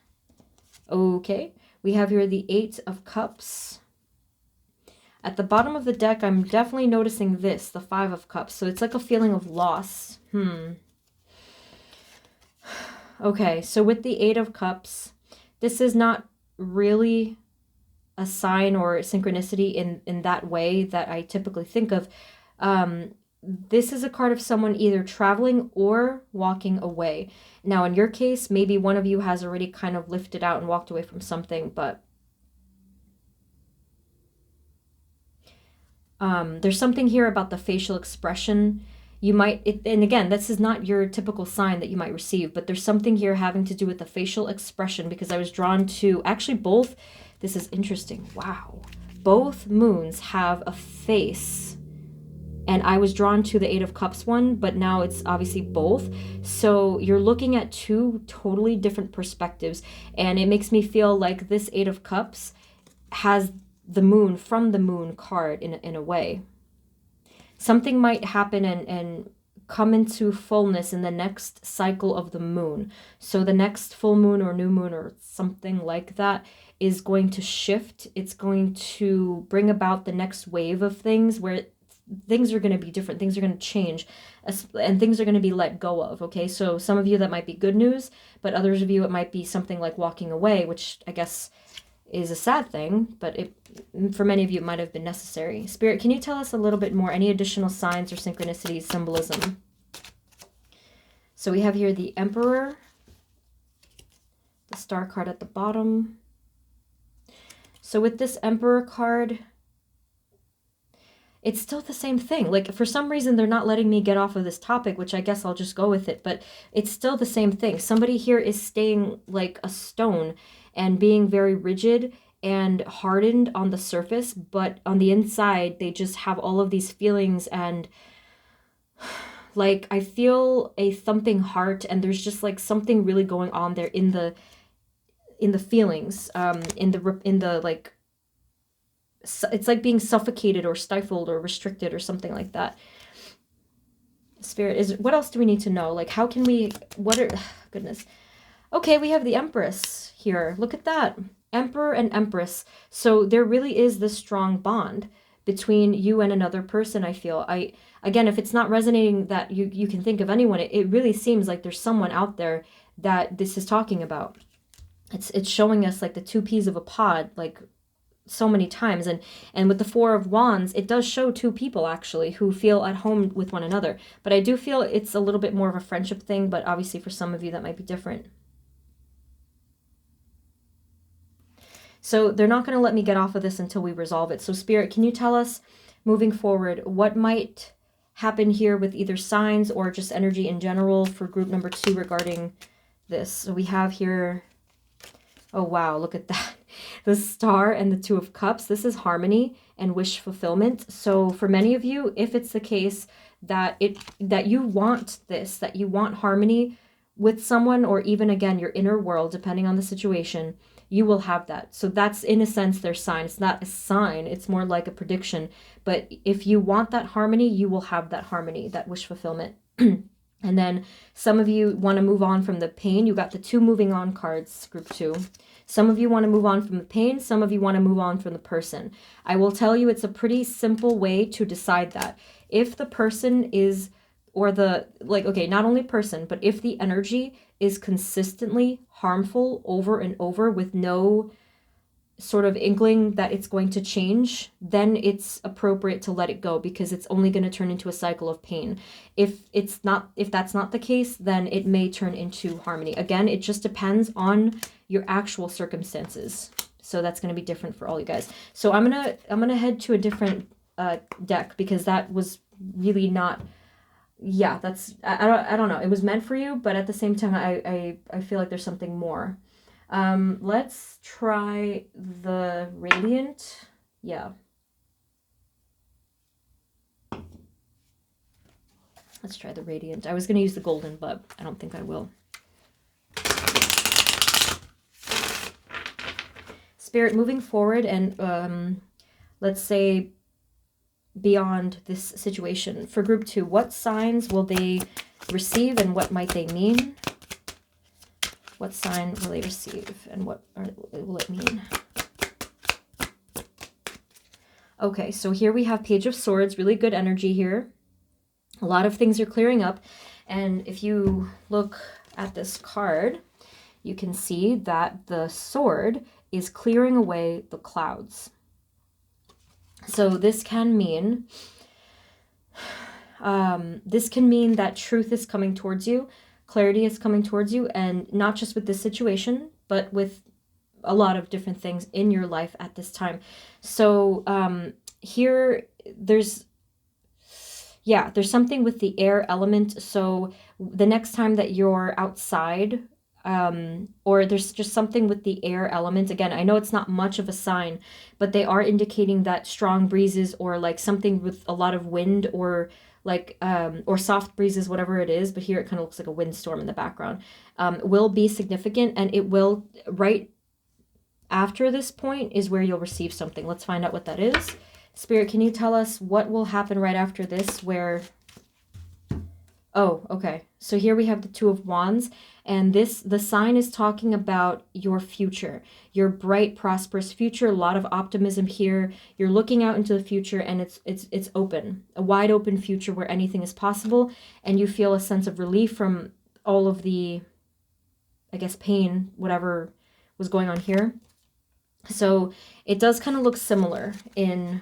Okay. We have here the 8 of Cups. At the bottom of the deck, I'm definitely noticing this, the 5 of Cups. So it's like a feeling of loss. Okay, so with the 8 of Cups, this is not really a sign or synchronicity in that way that I typically think of. This is a card of someone either traveling or walking away. Now, in your case, maybe one of you has already kind of lifted out and walked away from something, but there's something here about the facial expression. You might, and again, this is not your typical sign that you might receive, but there's something here having to do with the facial expression, because I was drawn to, actually both, this is interesting, wow. Both moons have a face, and I was drawn to the 8 of Cups one, but now it's obviously both. So you're looking at 2 totally different perspectives, and it makes me feel like this 8 of Cups has the moon from the moon card in a way. Something might happen and come into fullness in the next cycle of the moon. So the next full moon or new moon or something like that is going to shift. It's going to bring about the next wave of things where things are going to be different. Things are going to change, and things are going to be let go of. Okay, so some of you that might be good news, but others of you it might be something like walking away, which I guess is a sad thing, but for many of you it might have been necessary. Spirit, can you tell us a little bit more? Any additional signs or synchronicities, symbolism? So we have here the Emperor, the Star card at the bottom. So with this Emperor card, it's still the same thing. Like, for some reason, they're not letting me get off of this topic, which I guess I'll just go with it, but it's still the same thing. Somebody here is staying like a stone and being very rigid and hardened on the surface, but on the inside, they just have all of these feelings, and like, I feel a thumping heart, and there's just like something really going on there in the feelings, in the like, it's like being suffocated or stifled or restricted or something like that. Spirit, what else do we need to know? Like, how can we, goodness. Okay, we have the Empress here. Look at that. Emperor and Empress. So there really is this strong bond between you and another person, I feel. Again, if it's not resonating that you can think of anyone, it really seems like there's someone out there that this is talking about. It's showing us like the 2 peas of a pod, like so many times, and with the 4 of Wands, it does show 2 people actually who feel at home with one another. But I do feel it's a little bit more of a friendship thing, but obviously for some of you that might be different. So they're not going to let me get off of this until we resolve it. So Spirit, can you tell us moving forward what might happen here with either signs or just energy in general for group number 2 regarding this? So we have here, oh wow, look at that. The Star and the 2 of Cups. This is harmony and wish fulfillment. So for many of you, if it's the case that you want this, that you want harmony with someone, or even again your inner world, depending on the situation, you will have that. So that's in a sense their sign. It's not a sign, it's more like a prediction. But if you want that harmony, you will have that harmony, that wish fulfillment. And then some of you want to move on from the pain. You got the 2 moving on cards, group 2. Some of you want to move on from the pain. Some of you want to move on from the person. I will tell you it's a pretty simple way to decide that. If the person is, or the, like, okay, not only person, but if the energy is consistently harmful over and over with no sort of inkling that it's going to change, then it's appropriate to let it go, because it's only going to turn into a cycle of pain. If that's not the case, then it may turn into harmony. Again, it just depends on your actual circumstances. So that's going to be different for all you guys. So I'm going to head to a different deck, because that was really not, yeah, that's, I don't know. It was meant for you, but at the same time, I feel like there's something more. Let's try the Radiant. Yeah. Let's try the Radiant. I was going to use the Golden, but I don't think I will. Spirit, moving forward and let's say beyond this situation. For group 2, what signs will they receive and what might they mean? What sign will they receive and what will it mean? Okay, so here we have Page of Swords, really good energy here. A lot of things are clearing up. And if you look at this card, you can see that the sword is clearing away the clouds. So this can mean that truth is coming towards you. Clarity is coming towards you, and not just with this situation, but with a lot of different things in your life at this time. So here there's something with the air element. So the next time that you're outside, or there's just something with the air element. Again, I know it's not much of a sign, but they are indicating that strong breezes, or like something with a lot of wind, or like or soft breezes, whatever it is, but here it kind of looks like a windstorm in the background, will be significant, and it will, right after this point is where you'll receive something. Let's find out what that is. Spirit, can you tell us what will happen right after this, where, oh, okay, so here we have the 2 of Wands, and the sign is talking about your future, your bright, prosperous future. A lot of optimism here. You're looking out into the future, and it's open, a wide open future where anything is possible, and you feel a sense of relief from all of the, I guess, pain, whatever was going on here. So it does kind of look similar in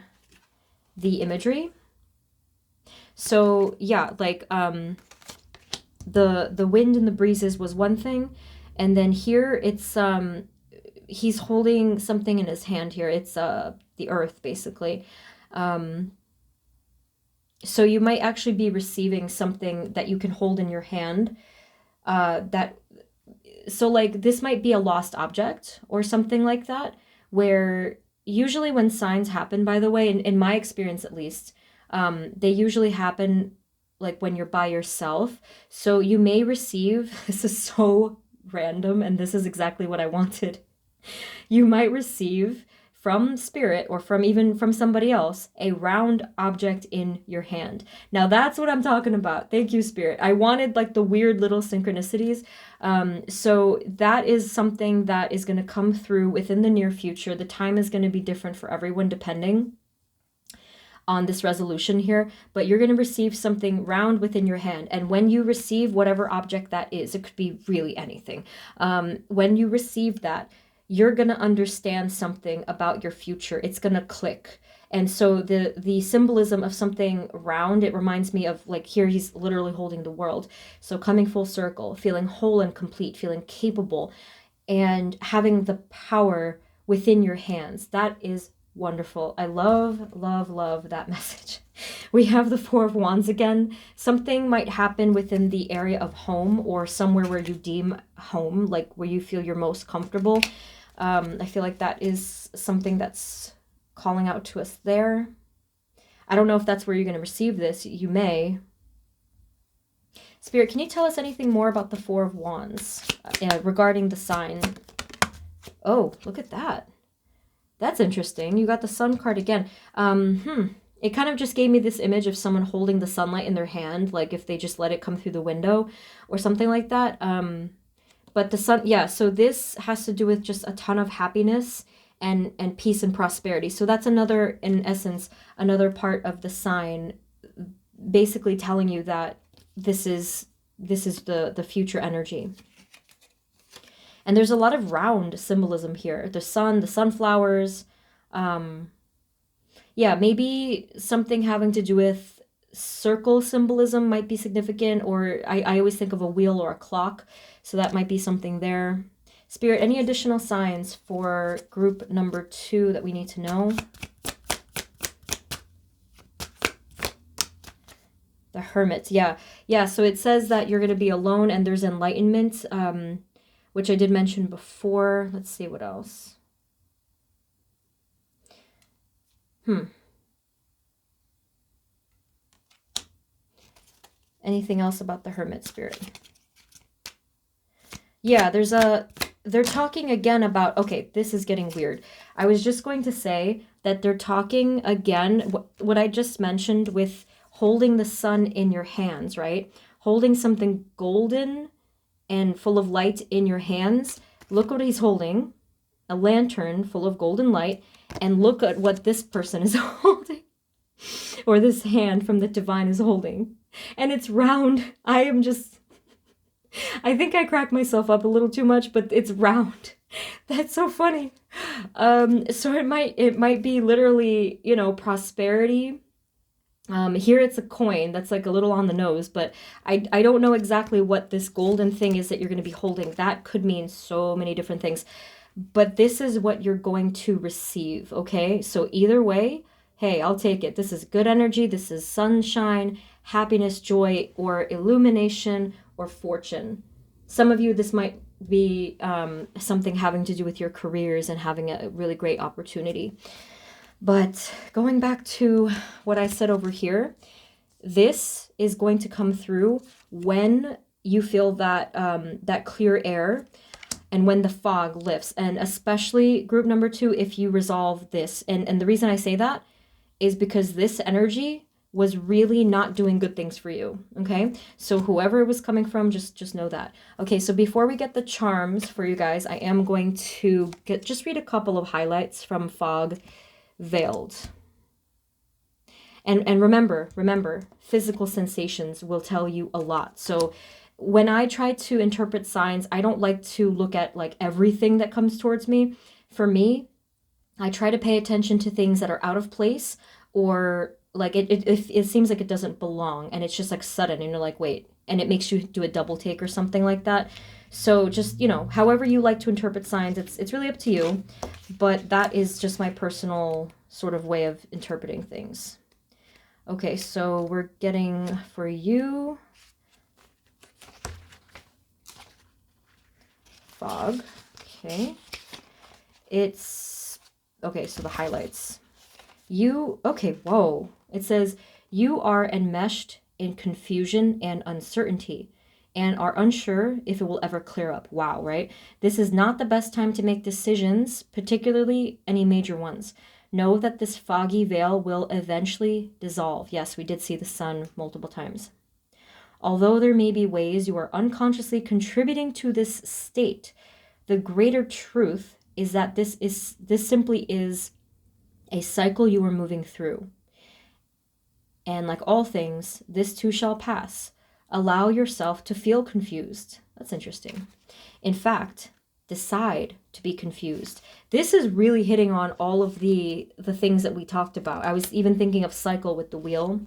the imagery. So yeah, like the wind and the breezes was one thing, and then here it's he's holding something in his hand here. It's the earth, basically. So you might actually be receiving something that you can hold in your hand, so like this might be a lost object or something like that, where usually when signs happen, by the way, in my experience at least, they usually happen like when you're by yourself. So you may receive, this is so random, and this is exactly what I wanted. You might receive from spirit, or from somebody else, a round object in your hand. Now that's what I'm talking about. Thank you, Spirit. I wanted like the weird little synchronicities. So that is something that is going to come through within the near future. The time is going to be different for everyone depending on this resolution here, but you're going to receive something round within your hand. And when you receive whatever object that is, it could be really anything. When you receive that, you're going to understand something about your future. It's going to click. And so the symbolism of something round, it reminds me of, like, here he's literally holding the world. So coming full circle, feeling whole and complete, feeling capable, and having the power within your hands. That is wonderful. I love, love, love that message. We have the 4 of Wands again. Something might happen within the area of home, or somewhere where you deem home, like where you feel you're most comfortable. I feel like that is something that's calling out to us there. I don't know if that's where you're going to receive this. You may. Spirit, can you tell us anything more about the 4 of Wands regarding the sign? Oh, look at that. That's interesting. You got the Sun card again. It kind of just gave me this image of someone holding the sunlight in their hand, like if they just let it come through the window or something like that. But the sun, yeah, so this has to do with just a ton of happiness and peace and prosperity. So that's another, in essence, another part of the sign, basically telling you that this is the future energy. And there's a lot of round symbolism here. The sun, the sunflowers, yeah, maybe something having to do with circle symbolism might be significant, or I always think of a wheel or a clock, so that might be something there. Spirit, any additional signs for group number 2 that we need to know? The Hermit, yeah. Yeah, so it says that you're going to be alone and there's enlightenment, which I did mention before. Let's see what else. Anything else about the Hermit, Spirit? Yeah, they're talking again about, okay, this is getting weird. I was just going to say that they're talking again, what I just mentioned with holding the sun in your hands, right? Holding something golden and full of light in your hands. Look what he's holding, a lantern full of golden light, and look at what this person is holding, or this hand from the divine is holding. And it's round. I think I cracked myself up a little too much, but it's round. That's so funny. So it might be literally, you know, prosperity. Here it's a coin that's like a little on the nose, but I don't know exactly what this golden thing is that you're going to be holding. That could mean so many different things, but this is what you're going to receive. Okay, so either way, hey, I'll take it. This is good energy. This is sunshine, happiness, joy, or illumination, or fortune. Some of you, this might be something having to do with your careers and having a really great opportunity. But going back to what I said over here, this is going to come through when you feel that that clear air and when the fog lifts. And especially group number 2, if you resolve this. And the reason I say that is because this energy was really not doing good things for you, okay? So whoever it was coming from, just know that. Okay, so before we get the charms for you guys, I am going to just read a couple of highlights from Fog Veiled. And remember, physical sensations will tell you a lot. So when I try to interpret signs, I don't like to look at like everything that comes towards me. For me, I try to pay attention to things that are out of place, or like it seems like it doesn't belong, and it's just like sudden and you're like, wait, and it makes you do a double take or something like that. So just, you know, however you like to interpret signs, it's really up to you, but that is just my personal sort of way of interpreting things. Okay, so we're getting for you Fog. Okay, it's okay, so the highlights. Okay, whoa. It says, you are enmeshed in confusion and uncertainty and are unsure if it will ever clear up. Wow, right? This is not the best time to make decisions, particularly any major ones. Know that this foggy veil will eventually dissolve. Yes, we did see the sun multiple times. Although there may be ways you are unconsciously contributing to this state, the greater truth is that this simply is a cycle you are moving through. And like all things, this too shall pass. Allow yourself to feel confused. That's interesting. In fact, decide to be confused. This is really hitting on all of the things that we talked about. I was even thinking of cycle with the wheel.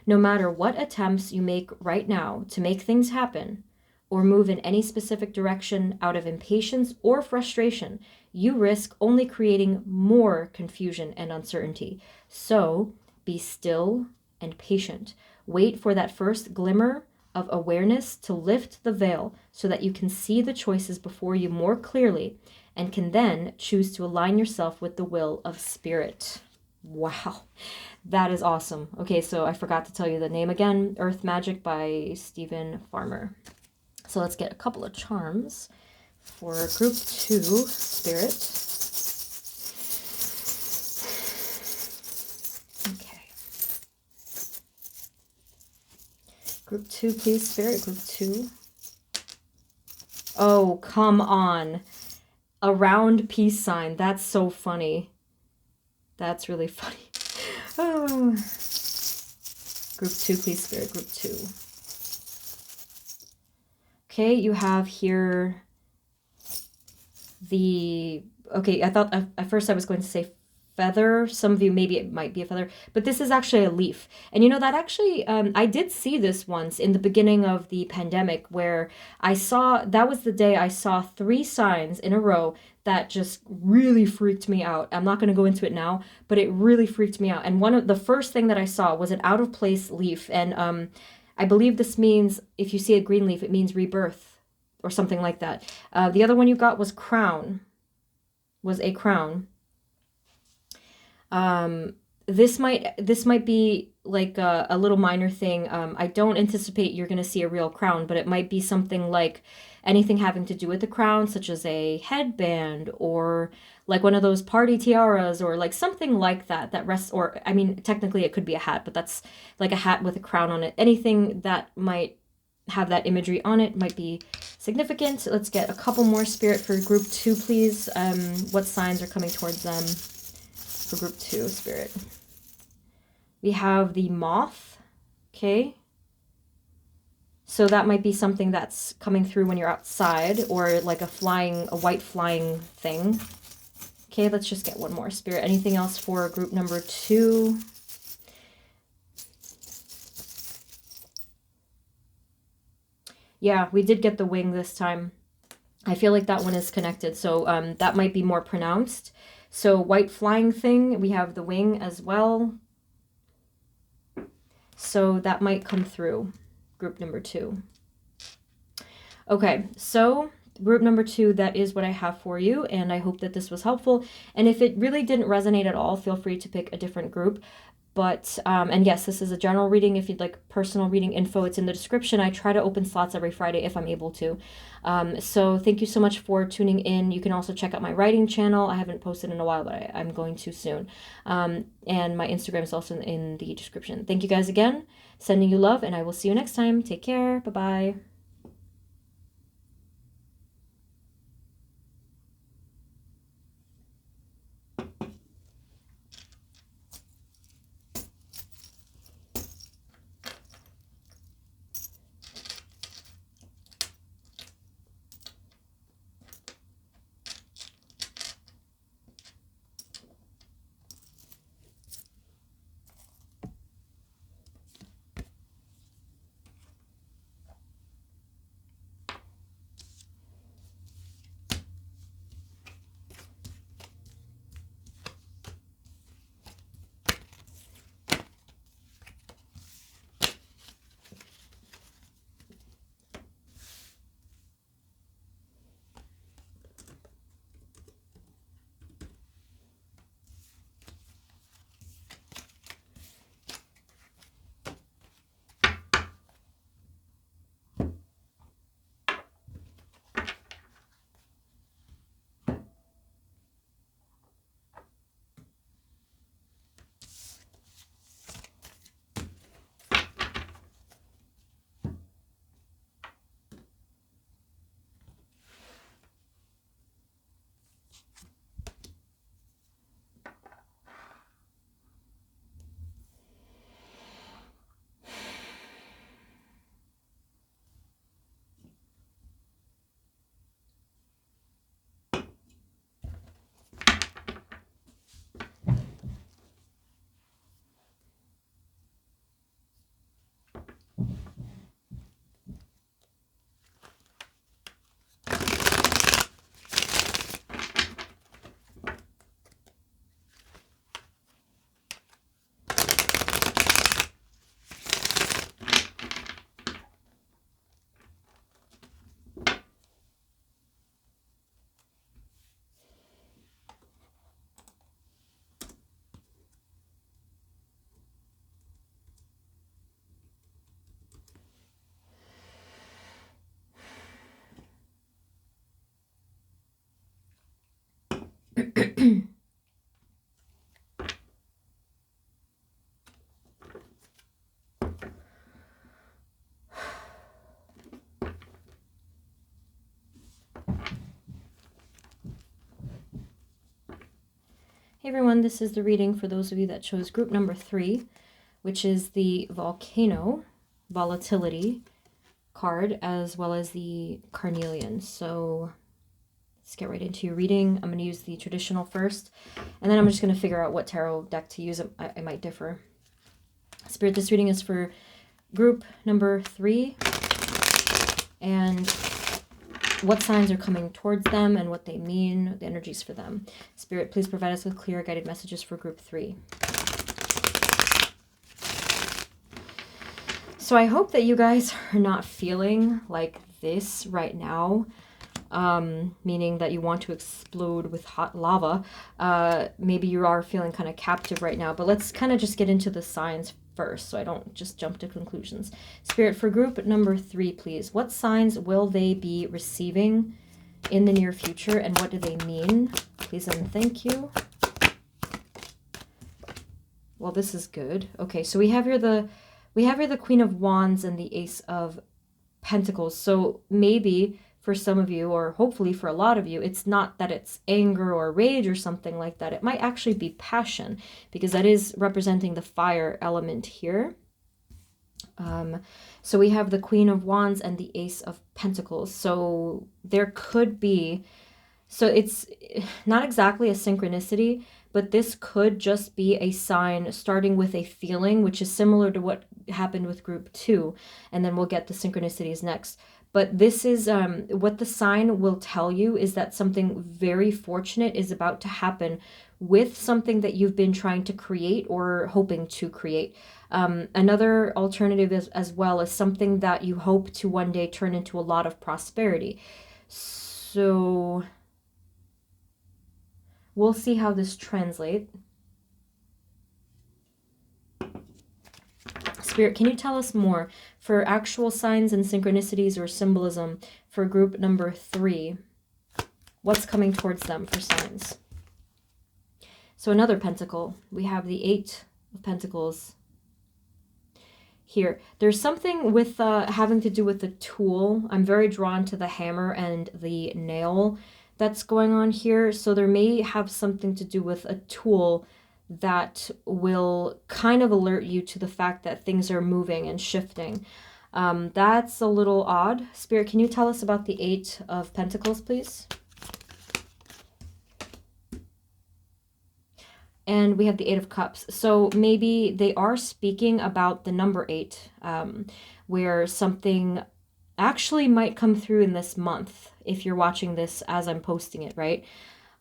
No matter what attempts you make right now to make things happen or move in any specific direction out of impatience or frustration, you risk only creating more confusion and uncertainty. So be still and patient. Wait for that first glimmer of awareness to lift the veil so that you can see the choices before you more clearly and can then choose to align yourself with the will of Spirit. Wow, that is awesome. Okay, so I forgot to tell you the name again, Earth Magic by Stephen Farmer. So let's get a couple of charms for group 2, Spirit. Okay. Group 2, please, Spirit. Group 2. Oh, come on. A round peace sign. That's so funny. That's really funny. Oh. Group 2, please, Spirit. Group 2. Okay, you have here the... Okay, I thought at first I was going to say feather. Some of you, maybe it might be a feather, but this is actually a leaf. And you know that actually, I did see this once in the beginning of the pandemic where I saw, that was the day I saw 3 signs in a row that just really freaked me out. I'm not going to go into it now, but it really freaked me out. And one of the first thing that I saw was an out of place leaf. And I believe this means, if you see a green leaf, it means rebirth or something like that. The other one you got was crown, was a crown. This might be like a little minor thing. I don't anticipate you're going to see a real crown, but it might be something like anything having to do with the crown, such as a headband or like one of those party tiaras or like something like that that rests, or I mean, technically it could be a hat, but that's like a hat with a crown on it. Anything that might have that imagery on it might be significant. Let's get a couple more, Spirit, for group 2, please. What signs are coming towards them for group 2, Spirit? We have the moth. Okay. So that might be something that's coming through when you're outside, or like a white flying thing. Okay, let's just get one more, Spirit. Anything else for group number 2? Yeah, we did get the wing this time. I feel like that one is connected, so that might be more pronounced. So white flying thing, we have the wing as well. So that might come through group number 2. Okay, so group number 2, that is what I have for you, and I hope that this was helpful. And if it really didn't resonate at all, feel free to pick a different group. But, and yes, this is a general reading. If you'd like personal reading info, it's in the description. I try to open slots every Friday if I'm able to. So thank you so much for tuning in. You can also check out my writing channel. I haven't posted in a while, but I'm going to soon. And my Instagram is also in the description. Thank you guys again. Sending you love, and I will see you next time. Take care. Bye-bye. Hey everyone, this is the reading for those of you that chose group number 3, which is the Volcano Volatility card, as well as the Carnelian. So let's get right into your reading. I'm going to use the traditional first, and then I'm just going to figure out what tarot deck to use. I might differ. Spirit, this reading is for group number 3, and what signs are coming towards them and what they mean, the energies for them. Spirit, please provide us with clear guided messages for group 3. So I hope that you guys are not feeling like this right now, meaning that you want to explode with hot lava. Maybe you are feeling kind of captive right now, but let's kind of just get into the signs first so I don't just jump to conclusions. Spirit, for group number 3, please. What signs will they be receiving in the near future, and what do they mean? Please and thank you. Well, this is good. Okay, so we have here the Queen of Wands and the Ace of Pentacles. So maybe for some of you, or hopefully for a lot of you, it's not that it's anger or rage or something like that. It might actually be passion, because that is representing the fire element here. So we have the Queen of Wands and the Ace of Pentacles. So there could be, so it's not exactly a synchronicity, but this could just be a sign starting with a feeling, which is similar to what happened with group 2, and then we'll get the synchronicities next. But this is what the sign will tell you is that something very fortunate is about to happen with something that you've been trying to create or hoping to create. Another alternative is, as well, is something that you hope to one day turn into a lot of prosperity. So we'll see how this translates. Spirit, can you tell us more for actual signs and synchronicities or symbolism for group number 3? What's coming towards them for signs? So another pentacle. We have the 8 of Pentacles here. There's something with having to do with the tool. I'm very drawn to the hammer and the nail that's going on here. So there may have something to do with a tool that will kind of alert you to the fact that things are moving and shifting. That's a little odd. Spirit, can you tell us about the 8 of Pentacles, please? And we have the 8 of Cups. So maybe they are speaking about the number 8, where something actually might come through in this month, if you're watching this as I'm posting it, right?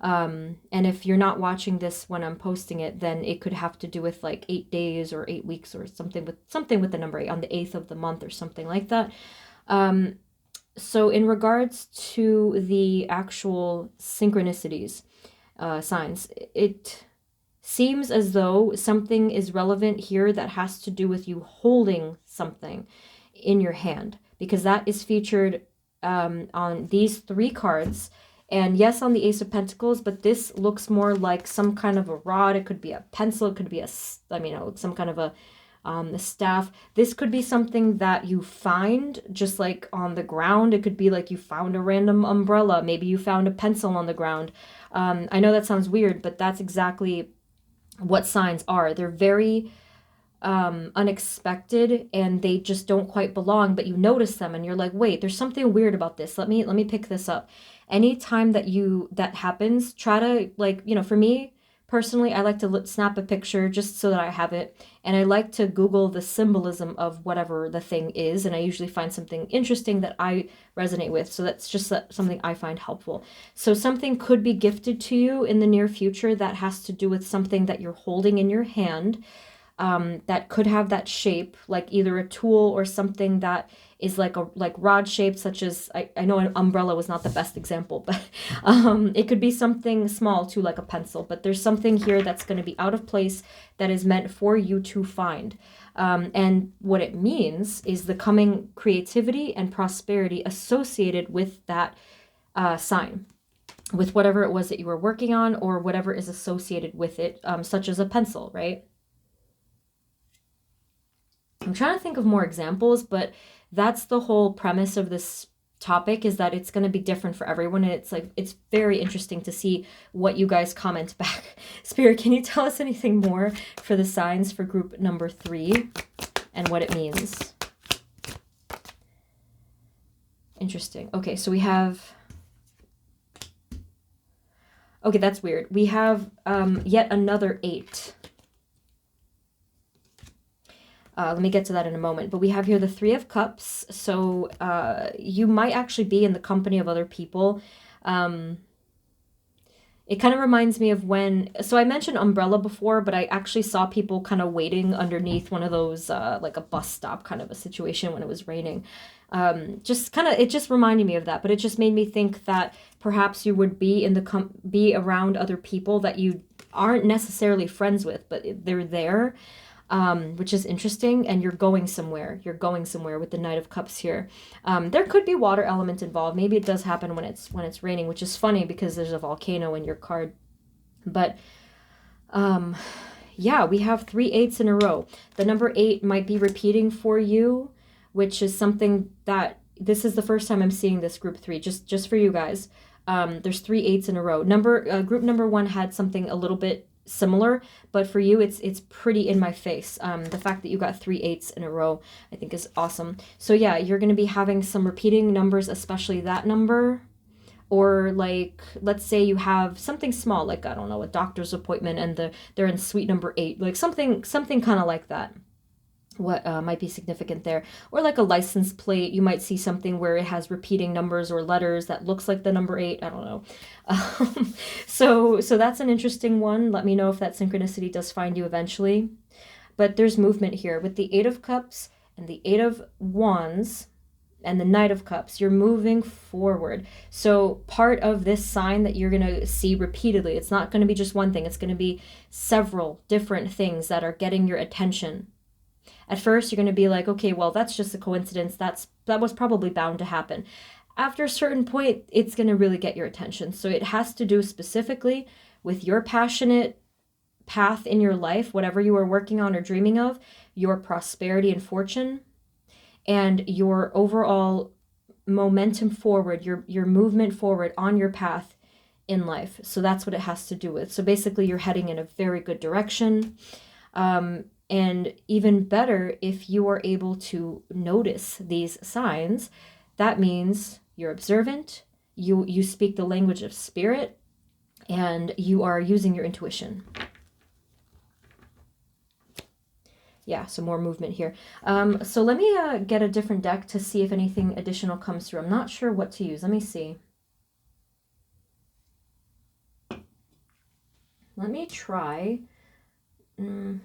And if you're not watching this when I'm posting it, then it could have to do with like 8 days or 8 weeks or something with the number 8 on the 8th of the month or something like that. So in regards to the actual synchronicities, signs, it seems as though something is relevant here that has to do with you holding something in your hand, because that is featured on these 3 cards. And yes, on the Ace of Pentacles, but this looks more like some kind of a rod. It could be a pencil. It could be some kind of a staff. This could be something that you find just like on the ground. It could be like you found a random umbrella. Maybe you found a pencil on the ground. I know that sounds weird, but that's exactly what signs are. They're very unexpected, and they just don't quite belong, but you notice them and you're like, wait, there's something weird about this. Let me pick this up. Anytime that happens, try to, for me personally, I like to snap a picture just so that I have it, and I like to Google the symbolism of whatever the thing is, and I usually find something interesting that I resonate with. So that's just something I find helpful. So something could be gifted to you in the near future that has to do with something that you're holding in your hand, that could have that shape, like either a tool or something that is like rod shaped, such as, I know an umbrella was not the best example, but it could be something small too, like a pencil. But there's something here that's going to be out of place that is meant for you to find. And what it means is the coming creativity and prosperity associated with that sign, with whatever it was that you were working on or whatever is associated with it, such as a pencil, right? I'm trying to think of more examples, but that's the whole premise of this topic is that it's going to be different for everyone. And it's like, it's very interesting to see what you guys comment back. Spirit, can you tell us anything more for the signs for group number 3 and what it means? Interesting. Okay, so we have... Okay, that's weird. We have yet another 8. Let me get to that in a moment. But we have here the 3 of Cups. So you might actually be in the company of other people. It kind of reminds me of when... So I mentioned umbrella before, but I actually saw people kind of waiting underneath one of those, like a bus stop kind of a situation when it was raining. Just kind of... It just reminded me of that. But it just made me think that perhaps you would be in the be around other people that you aren't necessarily friends with, but they're there. Which is interesting, and you're going somewhere. You're going somewhere with the Knight of Cups here. There could be water element involved. Maybe it does happen when it's raining, which is funny because there's a volcano in your card. But yeah, we have 3 8s in a row. The number 8 might be repeating for you, which is something that this is the first time I'm seeing this group 3. Just for you guys. There's 3 8s in a row. Group number 1 had something a little bit similar, but for you it's pretty in my face. The fact that you got 3 8s in a row I think is awesome. So yeah, you're going to be having some repeating numbers, especially that number, or like let's say you have something small, like I don't know, a doctor's appointment, and they're in suite number 8, like something kind of like that. What might be significant there, or like a license plate, you might see something where it has repeating numbers or letters that looks like the number 8. I don't know. So that's an interesting one. Let me know if that synchronicity does find you eventually. But there's movement here with the 8 of Cups and the 8 of Wands and the Knight of Cups. You're moving forward. So part of this sign that you're going to see repeatedly, it's not going to be just one thing. It's going to be several different things that are getting your attention. At first, you're going to be like, okay, well, that's just a coincidence. That was probably bound to happen. After a certain point, it's going to really get your attention. So it has to do specifically with your passionate path in your life, whatever you are working on or dreaming of, your prosperity and fortune, and your overall momentum forward, your movement forward on your path in life. So that's what it has to do with. So basically, you're heading in a very good direction. And even better, if you are able to notice these signs, that means you're observant, you speak the language of spirit, and you are using your intuition. Yeah, some more movement here. So let me get a different deck to see if anything additional comes through. I'm not sure what to use. Let me see. Let me try. You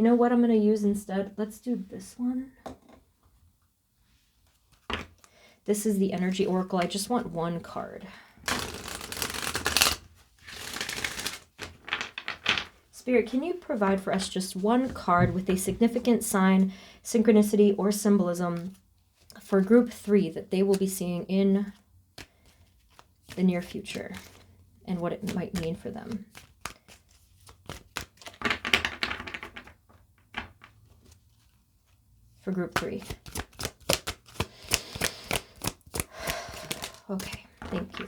know what I'm going to use instead? Let's do this one. This is the Energy Oracle. I just want one card. Spirit, can you provide for us just one card with a significant sign, synchronicity, or symbolism for group 3 that they will be seeing in the near future and what it might mean for them? For group 3. Okay, thank you.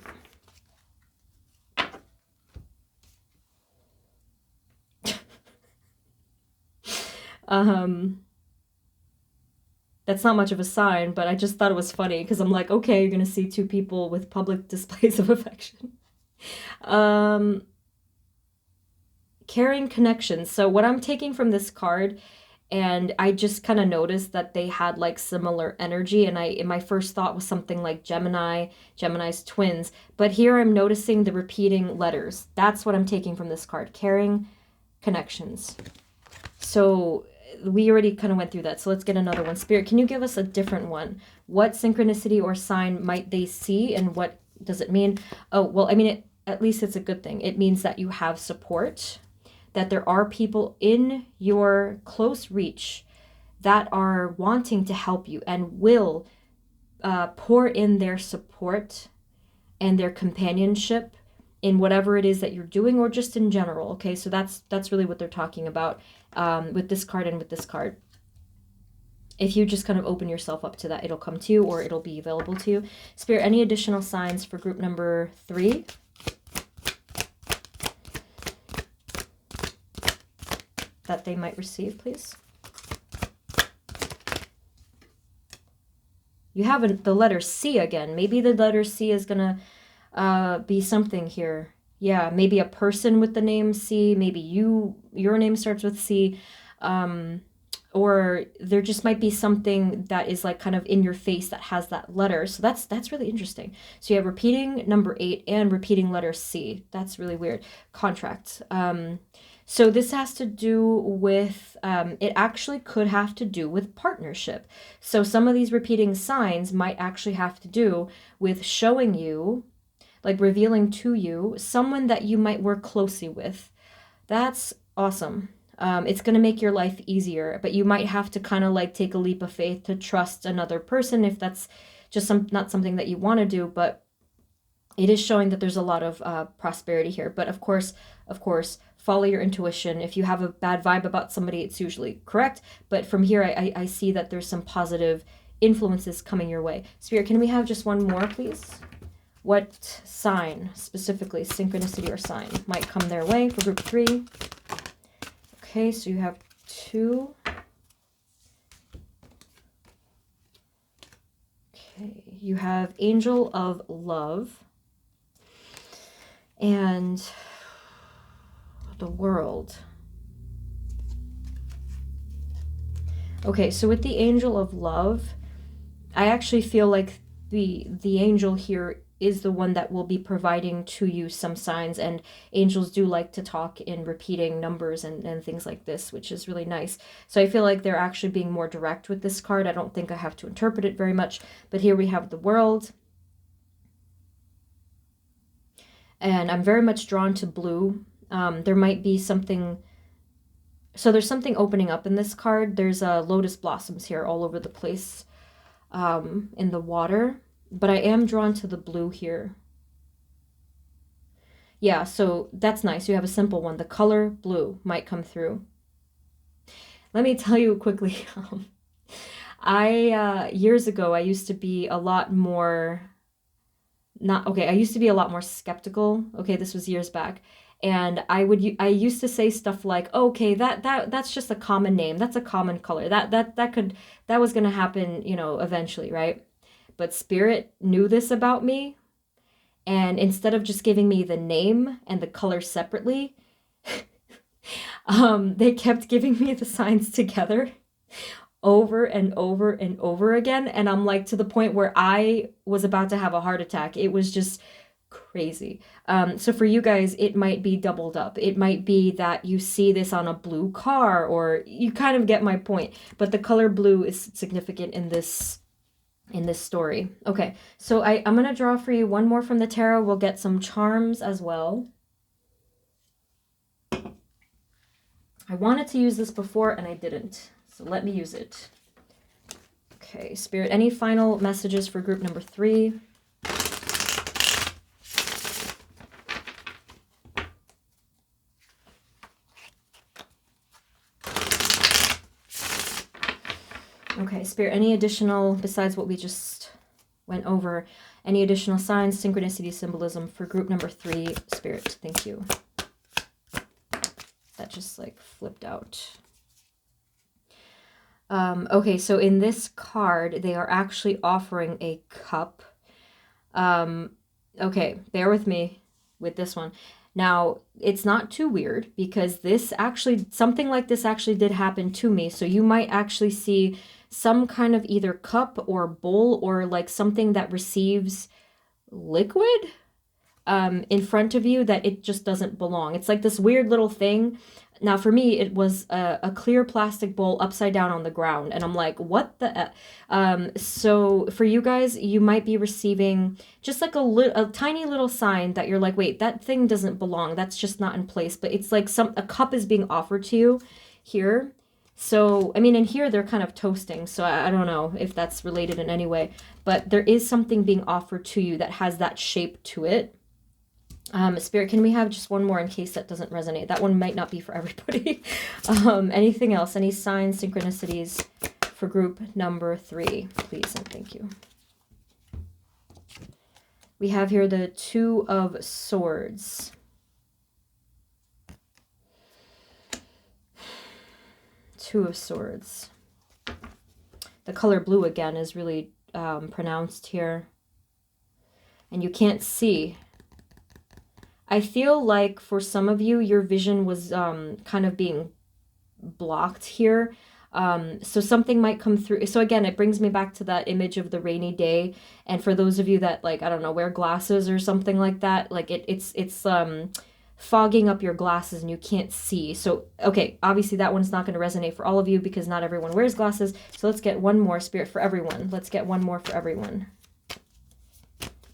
That's not much of a sign, but I just thought it was funny because I'm like, okay, you're gonna see 2 people with public displays of affection. Caring connections. So what I'm taking from this card, and I just kind of noticed that they had like similar energy, and my first thought was something like Gemini's twins, but here I'm noticing the repeating letters. That's what I'm taking from this card, caring connections. So we already kind of went through that, so let's get another one. Spirit, can you give us a different one? What synchronicity or sign might they see, and what does it mean? Oh, well, I mean, at least it's a good thing. It means that you have support, that there are people in your close reach that are wanting to help you and will pour in their support and their companionship in whatever it is that you're doing, or just in general. Okay, so that's really what they're talking about with this card and with this card. if you just kind of open yourself up to that, it'll come to you or it'll be available to you. Spirit, any additional signs for group number 3? That they might receive, please. You have the letter C again. Maybe the letter C is going to be something here. Yeah, maybe a person with the name C. Maybe your name starts with C. Or there just might be something that is like kind of in your face that has that letter. So that's really interesting. So you have repeating number 8 and repeating letter C. That's really weird. Contract. So this has to do with, it actually could have to do with partnership. So some of these repeating signs might actually have to do with showing you, like revealing to you, someone that you might work closely with. That's awesome. It's going to make your life easier, but you might have to kind of like take a leap of faith to trust another person if that's just not something that you want to do, but it is showing that there's a lot of prosperity here. But of course, follow your intuition. If you have a bad vibe about somebody, it's usually correct. But from here, I see that there's some positive influences coming your way. Spirit, can we have just one more, please? What sign, specifically, synchronicity or sign, might come their way for group 3? Okay, so you have 2. Okay, you have Angel of Love and the World. Okay, so with the Angel of Love, I actually feel like the angel here is the one that will be providing to you some signs, and angels do like to talk in repeating numbers and things like this, which is really nice. So I feel like they're actually being more direct with this card. I don't think I have to interpret it very much, but here we have the World. And I'm very much drawn to blue. There might be something, so there's something opening up in this card. There's lotus blossoms here all over the place in the water. But I am drawn to the blue here. Yeah, so that's nice. You have a simple one. The color blue might come through. Let me tell you quickly. Years ago, I used to be a lot more, I used to be a lot more skeptical. Okay, this was years back. And I used to say stuff like, okay, that's just a common name. That's a common color. That was going to happen, eventually, right? But Spirit knew this about me, and instead of just giving me the name and the color separately, they kept giving me the signs together over and over and over again, and I'm like to the point where I was about to have a heart attack. It was just crazy. So for you guys, it might be doubled up. It might be that you see this on a blue car, or you kind of get my point, but the color blue is significant in this story. Okay, so I'm going to draw for you one more from the tarot. We'll get some charms as well. I wanted to use this before and I didn't, so let me use it. Okay, Spirit, any final messages for group number 3? Okay, Spirit, any additional, besides what we just went over, any additional signs, synchronicity, symbolism for group number 3? Spirit, thank you. That just like flipped out. Okay, so in this card, they are actually offering a cup. Okay, bear with me with this one. Now, it's not too weird because something like this actually did happen to me. So you might actually see some kind of either cup or bowl or like something that receives liquid in front of you that it just doesn't belong. It's like this weird little thing. Now for me, it was a clear plastic bowl upside down on the ground, and I'm like, what the so for you guys, you might be receiving just like a tiny little sign that you're like, wait, that thing doesn't belong, that's just not in place. But it's like a cup is being offered to you here. So, I mean, in here, they're kind of toasting, so I don't know if that's related in any way, but there is something being offered to you that has that shape to it. Spirit, can we have just one more in case that doesn't resonate? That one might not be for everybody. Anything else? Any signs, synchronicities for group number 3, please and thank you. We have here the Two of Swords. Two of Swords. The color blue again is really pronounced here. And you can't see. I feel like for some of you, your vision was kind of being blocked here. So something might come through. So again, it brings me back to that image of the rainy day. And for those of you that, like, I don't know, wear glasses or something like that, like it's fogging up your glasses and you can't see. So, okay, obviously that one's not going to resonate for all of you because not everyone wears glasses. So let's get one more, Spirit, for everyone. Let's get one more for everyone.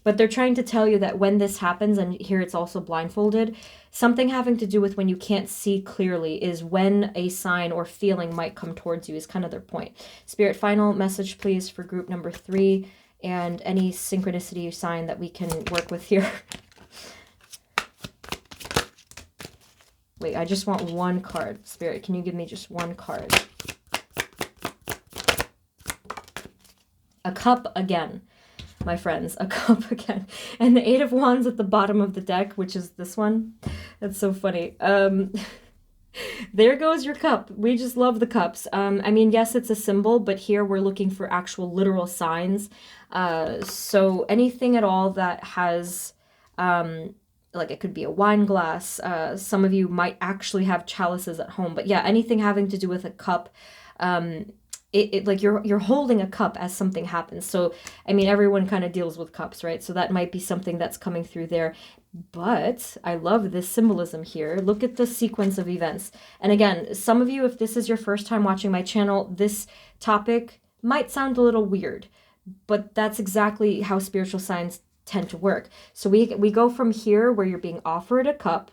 But they're trying to tell you that when this happens, and here it's also blindfolded, something having to do with when you can't see clearly is when a sign or feeling might come towards you, is kind of their point. Spirit, final message, please, for group number 3 and any synchronicity sign that we can work with here. Wait, I just want one card. Spirit, can you give me just one card? A cup again. My friends, a cup again. And the 8 of Wands at the bottom of the deck, which is this one. That's so funny. There goes your cup. We just love the cups. I mean, yes, it's a symbol, but here we're looking for actual literal signs. So anything at all that has, like it could be a wine glass. Some of you might actually have chalices at home. But yeah, anything having to do with a cup, like you're holding a cup as something happens. So, I mean, everyone kind of deals with cups, right? So that might be something that's coming through there. But I love this symbolism here. Look at the sequence of events. And again, some of you, if this is your first time watching my channel, this topic might sound a little weird, but that's exactly how spiritual signs tend to work. So we go from here where you're being offered a cup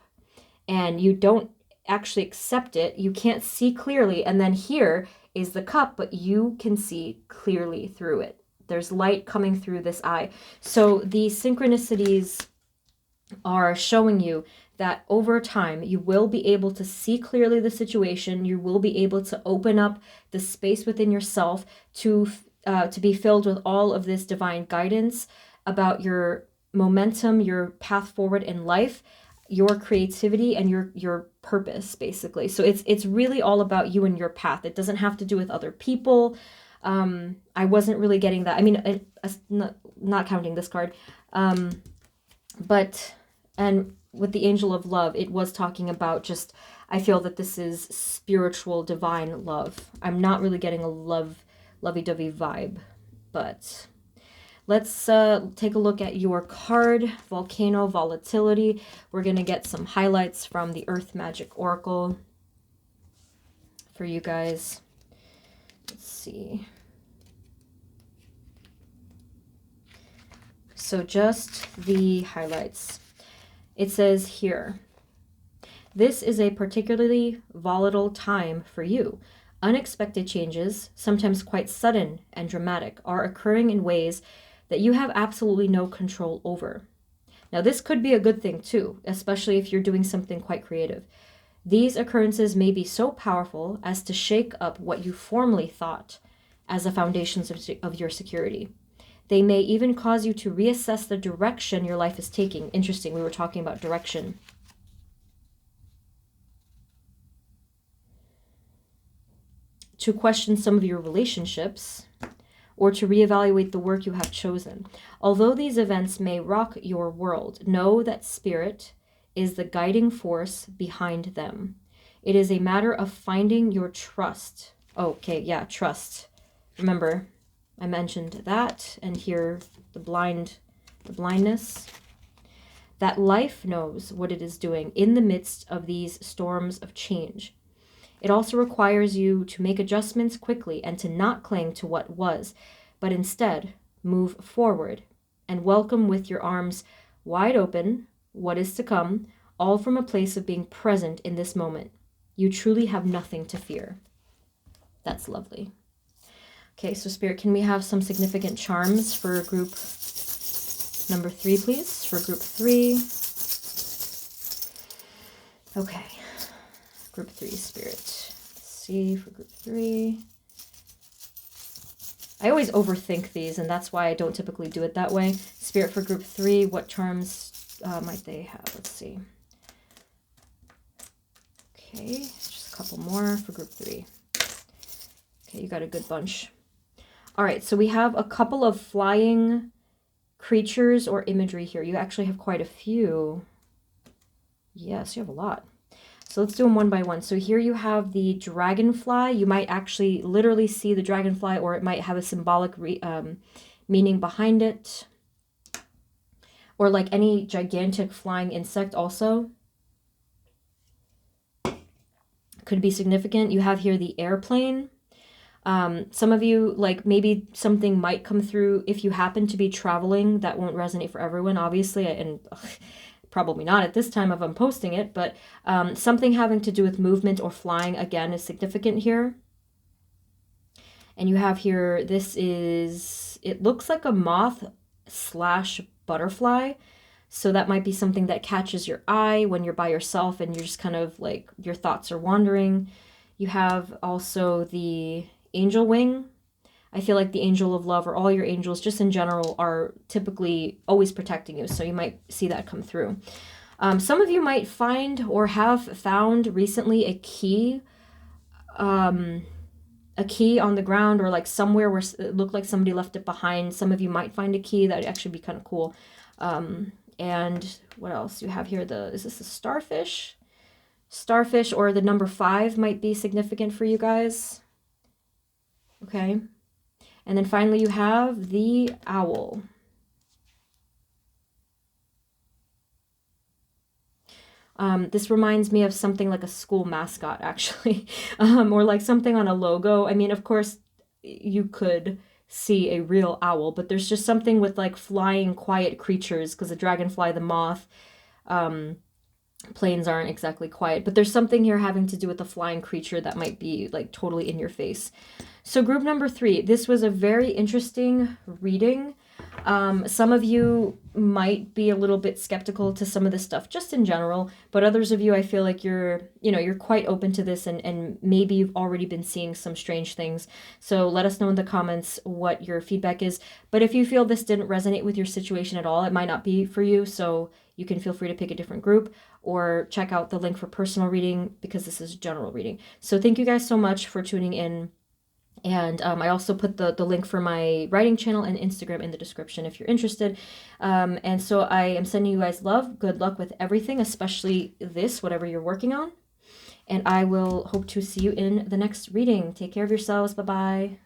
and you don't actually accept it. You can't see clearly. And then here is the cup, but you can see clearly through it. There's light coming through this eye. So the synchronicities are showing you that over time you will be able to see clearly the situation. You will be able to open up the space within yourself to be filled with all of this divine guidance about your momentum, your path forward in life, your creativity, and your purpose, basically. So it's really all about you and your path. It doesn't have to do with other people. I wasn't really getting that. I mean, not counting this card. But, and with the Angel of Love, it was talking about just, I feel that this is spiritual, divine love. I'm not really getting a lovey-dovey vibe, but let's take a look at your card, Volcano, Volatility. We're going to get some highlights from the Earth Magic Oracle for you guys. Let's see. So just the highlights. It says here, this is a particularly volatile time for you. Unexpected changes, sometimes quite sudden and dramatic, are occurring in ways that you have absolutely no control over. Now, this could be a good thing too, especially if you're doing something quite creative. These occurrences may be so powerful as to shake up what you formerly thought as the foundations of your security. They may even cause you to reassess the direction your life is taking. Interesting, we were talking about direction. To question some of your relationships, or to reevaluate the work you have chosen. Although these events may rock your world, know that Spirit is the guiding force behind them. It is a matter of finding your trust. Okay, yeah, trust. Remember, I mentioned that, and here the blindness. That life knows what it is doing in the midst of these storms of change. It also requires you to make adjustments quickly and to not cling to what was, but instead move forward and welcome with your arms wide open what is to come, all from a place of being present in this moment. You truly have nothing to fear. That's lovely. Okay, so Spirit, can we have some significant charms for group number 3, please? For group 3. Okay. Group 3, Spirit. Let's see for group 3. I always overthink these, and that's why I don't typically do it that way. Spirit for group 3, what charms might they have? Let's see. Okay, just a couple more for group 3. Okay, you got a good bunch. All right, so we have a couple of flying creatures or imagery here. You actually have quite a few. Yes, you have a lot. So let's do them one by one. So here you have the dragonfly. You might actually literally see the dragonfly, or it might have a symbolic meaning behind it. Or like any gigantic flying insect also. Could be significant. You have here the airplane. Some of you, like maybe something might come through if you happen to be traveling. That won't resonate for everyone, obviously, and probably not at this time if I'm posting it, but something having to do with movement or flying, again, is significant here. And you have here, this is, it looks like a moth / butterfly. So that might be something that catches your eye when you're by yourself and you're just kind of like, your thoughts are wandering. You have also the angel wing. I feel like the angel of love, or all your angels just in general, are typically always protecting you. So you might see that come through. Some of you might find or have found recently a key on the ground, or like somewhere where it looked like somebody left it behind. Some of you might find a key. That would actually be kind of cool. And what else? You have here is this a starfish? Starfish, or the number 5 might be significant for you guys. Okay. And then finally you have the owl. This reminds me of something like a school mascot, actually, or like something on a logo. I mean, of course, you could see a real owl, but there's just something with like flying quiet creatures, because the dragonfly, the moth, planes aren't exactly quiet, but there's something here having to do with the flying creature that might be like totally in your face. So group number 3, this was a very interesting reading. Some of you might be a little bit skeptical to some of this stuff just in general, but others of you, I feel like you're quite open to this, and maybe you've already been seeing some strange things. So let us know in the comments what your feedback is. But if you feel this didn't resonate with your situation at all, it might not be for you, so you can feel free to pick a different group or check out the link for personal reading, because this is general reading. So thank you guys so much for tuning in. And I also put the link for my writing channel and Instagram in the description if you're interested. And so I am sending you guys love, good luck with everything, especially this, whatever you're working on. And I will hope to see you in the next reading. Take care of yourselves. Bye-bye.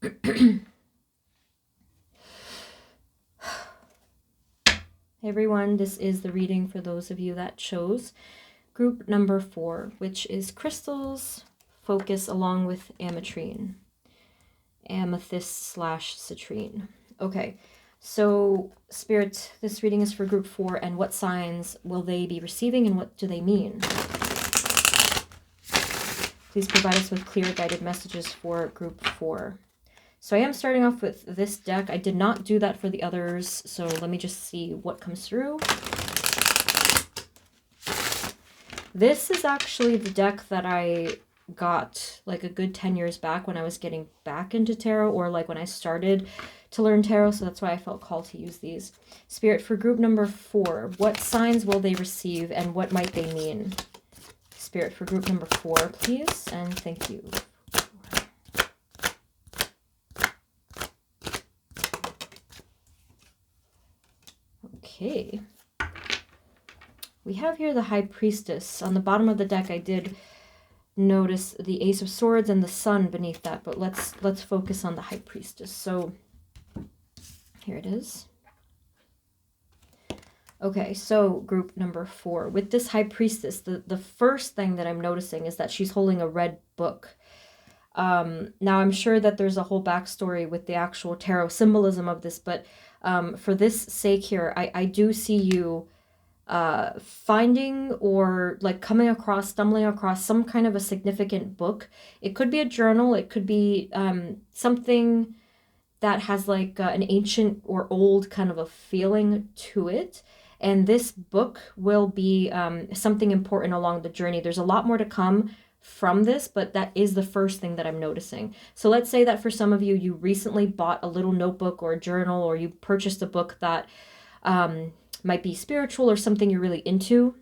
Hey everyone, this is the reading for those of you that chose group number 4, which is crystals, focus along with ametrine, amethyst / citrine. Okay, so Spirit, this reading is for group 4, and what signs will they be receiving and what do they mean? Please provide us with clear guided messages for group 4. So I am starting off with this deck. I did not do that for the others, so let me just see what comes through. This is actually the deck that I got like a good 10 years back when I was getting back into tarot, or like when I started to learn tarot, so that's why I felt called to use these. Spirit, for group number 4, what signs will they receive and what might they mean? Spirit, for group number 4, please, and thank you. Okay, we have here the High Priestess. On the bottom of the deck, I did notice the Ace of Swords and the Sun beneath that, but let's focus on the High Priestess. So here it is. Okay, so group number 4. With this High Priestess, the first thing that I'm noticing is that she's holding a red book. Now, I'm sure that there's a whole backstory with the actual tarot symbolism of this, but for this sake here, I do see you finding or like coming across, stumbling across some kind of a significant book. It could be a journal, it could be something that has like an ancient or old kind of a feeling to it. And this book will be something important along the journey. There's a lot more to come from this, but that is the first thing that I'm noticing. So let's say that for some of you, you recently bought a little notebook or a journal, or you purchased a book that might be spiritual or something you're really into.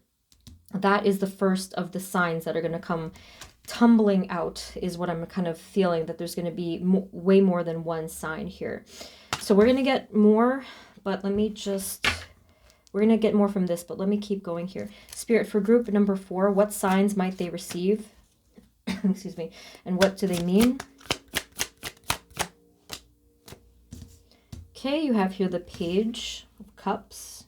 That is the first of the signs that are going to come tumbling out, is what I'm kind of feeling, that there's going to be way more than one sign here. So we're going to get more, but let me just... We're going to get more from this, but let me keep going here. Spirit, for group number 4, what signs might they receive? Excuse me. And what do they mean? Okay, you have here the Page of Cups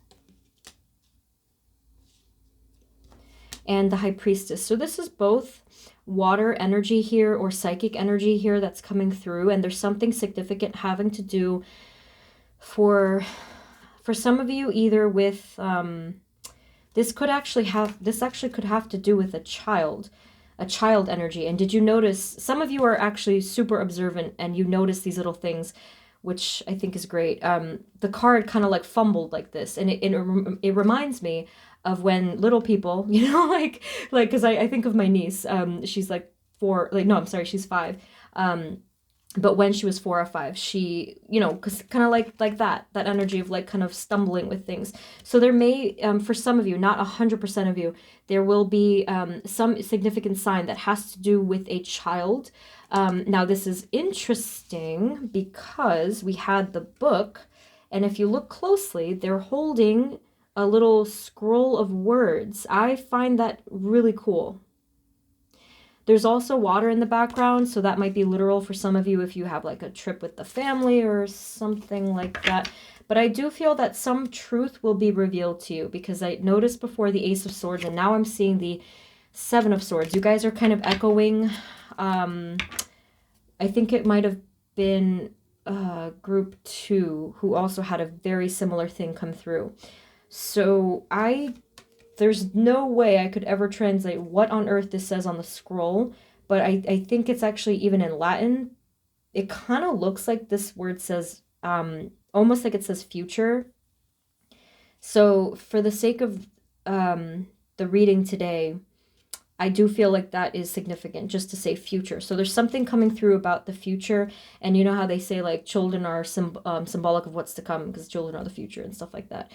and the High Priestess. So this is both water energy here or psychic energy here that's coming through, and there's something significant having to do for some of you either with this actually could have to do with a child energy. And did you notice, some of you are actually super observant and you notice these little things, which I think is great. The card kind of like fumbled like this, and it reminds me of when little people, you know, like because I think of my niece. She's like 4, like no, I'm sorry, she's 5. But when she was 4 or 5, she, you know, kind of like that energy of like kind of stumbling with things. So there may, for some of you, not 100% of you, there will be some significant sign that has to do with a child. Now this is interesting because we had the book, and if you look closely, they're holding a little scroll of words. I find that really cool. There's also water in the background, so that might be literal for some of you if you have like a trip with the family or something like that. But I do feel that some truth will be revealed to you, because I noticed before the Ace of Swords, and now I'm seeing the 7 of Swords. You guys are kind of echoing. I think it might have been group 2 who also had a very similar thing come through. So there's no way I could ever translate what on earth this says on the scroll, but I think it's actually even in Latin. It kind of looks like this word says, almost like it says future. So for the sake of the reading today, I do feel like that is significant, just to say future. So there's something coming through about the future, and you know how they say like children are symbolic of what's to come, because children are the future and stuff like that.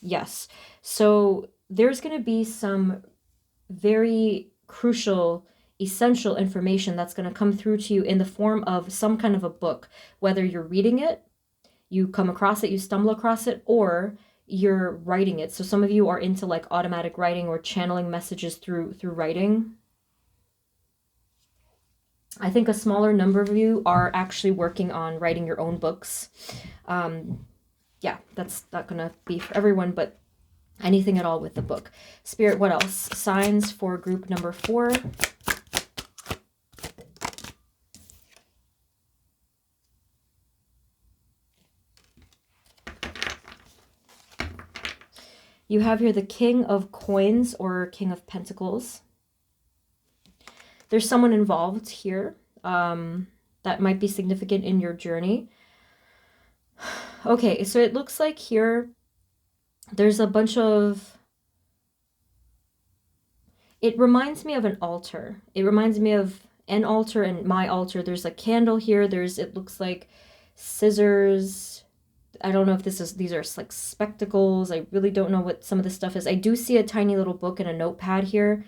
Yes. So there's going to be some very crucial, essential information that's going to come through to you in the form of some kind of a book, whether you're reading it, you come across it, you stumble across it, or you're writing it. So some of you are into like automatic writing or channeling messages through writing. I think a smaller number of you are actually working on writing your own books. Yeah, that's not going to be for everyone, but anything at all with the book. Spirit, what else? Signs for group number 4. You have here the King of Coins or King of Pentacles. There's someone involved here that might be significant in your journey. Okay, so it looks like here there's a bunch of... It reminds me of an altar. It reminds me of an altar and my altar. There's a candle here. There's, it looks like scissors. I don't know if these are like spectacles. I really don't know what some of this stuff is. I do see a tiny little book and a notepad here.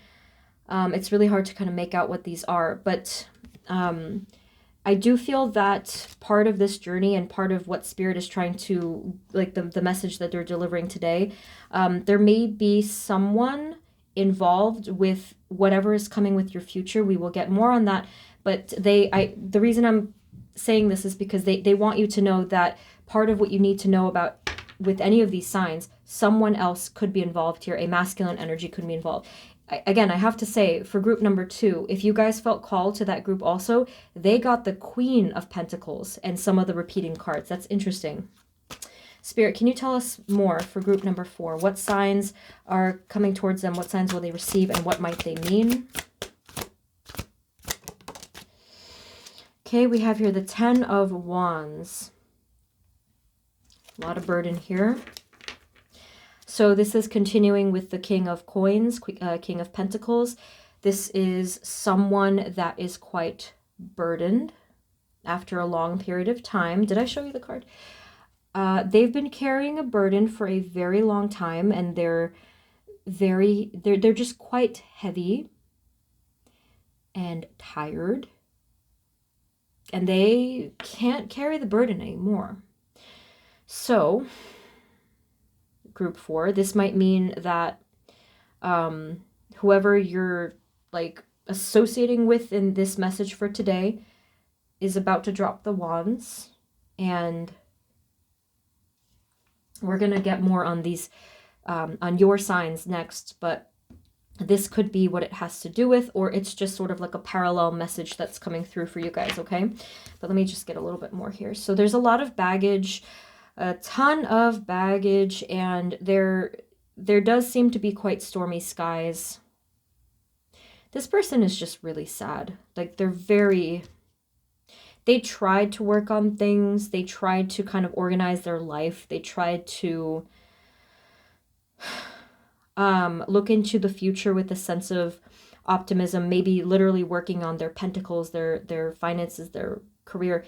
It's really hard to kind of make out what these are, but I do feel that part of this journey and part of what Spirit is trying to, like the message that they're delivering today, there may be someone involved with whatever is coming with your future. We will get more on that, but the reason I'm saying this is because they want you to know that part of what you need to know about with any of these signs, someone else could be involved here. A masculine energy could be involved. Again, I have to say, for group number 2, if you guys felt called to that group also, they got the Queen of Pentacles and some of the repeating cards. That's interesting. Spirit, can you tell us more for group number 4? What signs are coming towards them? What signs will they receive? And what might they mean? Okay, we have here the 10 of Wands. A lot of burden here. So this is continuing with the King of Coins, King of Pentacles. This is someone that is quite burdened after a long period of time. Did I show you the card? They've been carrying a burden for a very long time, and they're just quite heavy and tired, and they can't carry the burden anymore. So group 4, this might mean that whoever you're like associating with in this message for today is about to drop the wands, and we're gonna get more on these on your signs next, but this could be what it has to do with, or it's just sort of like a parallel message that's coming through for you guys. Okay, but let me just get a little bit more here. So there's a lot of baggage, a ton of baggage, and there does seem to be quite stormy skies. This person is just really sad. Like they tried to work on things. They tried to kind of organize their life. They tried to look into the future with a sense of optimism, maybe literally working on their pentacles, their finances, their career,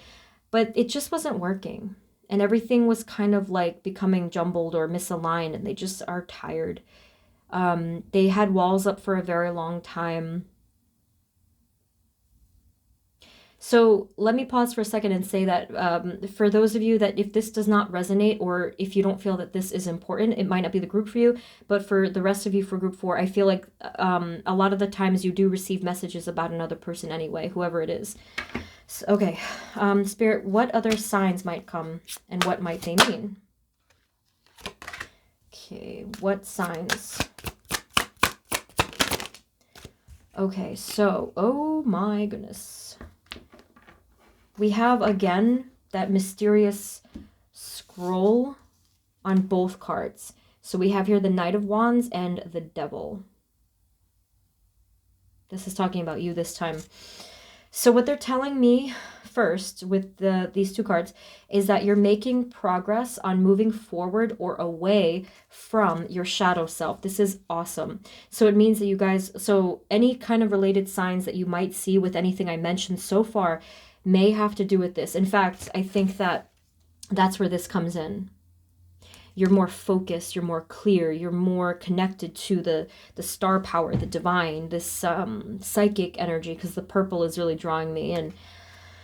but it just wasn't working. And everything was kind of like becoming jumbled or misaligned, and they just are tired. They had walls up for a very long time. So let me pause for a second and say that for those of you that if this does not resonate, or if you don't feel that this is important, it might not be the group for you. But for the rest of you, for group 4, I feel like a lot of the times you do receive messages about another person anyway, whoever it is. So, okay, Spirit, what other signs might come and what might they mean? Okay, what signs? Okay, so, oh my goodness. We have, again, that mysterious scroll on both cards. So we have here the Knight of Wands and the Devil. This is talking about you this time. So what they're telling me first with these 2 cards is that you're making progress on moving forward or away from your shadow self. This is awesome. So it means that you guys, so any kind of related signs that you might see with anything I mentioned so far may have to do with this. In fact, I think that that's where this comes in. You're more focused, you're more clear, you're more connected to the star power, the divine, this psychic energy, because the purple is really drawing me in.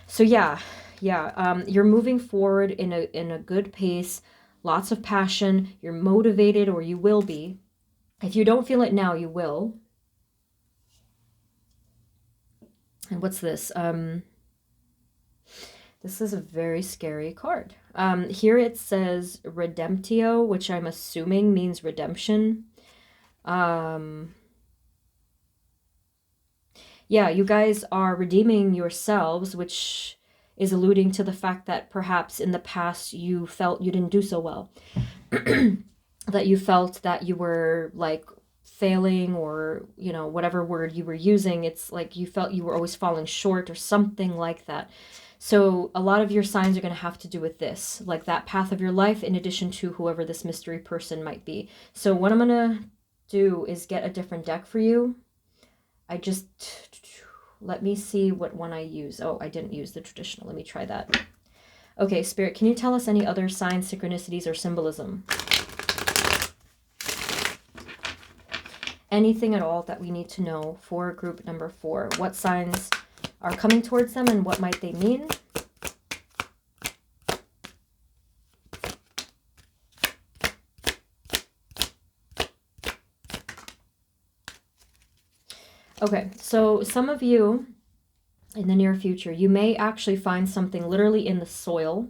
So yeah, you're moving forward in a good pace, lots of passion, you're motivated, or you will be. If you don't feel it now, you will. And what's this? This is a very scary card. Here it says Redemptio, which I'm assuming means redemption. Yeah, you guys are redeeming yourselves, which is alluding to the fact that perhaps in the past you felt you didn't do so well. That you felt that you were like failing, or, you know, whatever word you were using. It's like you felt you were always falling short or something like that. So a lot of your signs are going to have to do with this, like that path of your life, in addition to whoever this mystery person might be. So what I'm going to do is get a different deck for you. Let me see what one I use. Oh, I didn't use the traditional. Let me try that. Okay, Spirit, can you tell us any other signs, synchronicities, or symbolism? Anything at all that we need to know for group number 4. What signs are coming towards them and what might they mean? Okay, so some of you in the near future, you may actually find something literally in the soil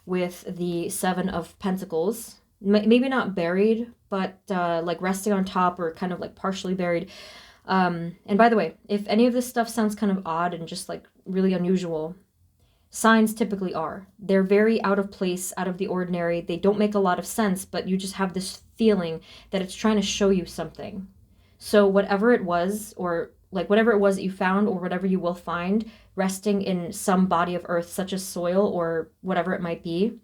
with the 7 of Pentacles. Maybe not buried, but like resting on top, or kind of like partially buried. And by the way, if any of this stuff sounds kind of odd and just like really unusual, signs typically are. They're very out of place, out of the ordinary. They don't make a lot of sense, but you just have this feeling that it's trying to show you something. So whatever it was, or like whatever it was that you found, or whatever you will find resting in some body of earth, such as soil or whatever it might be,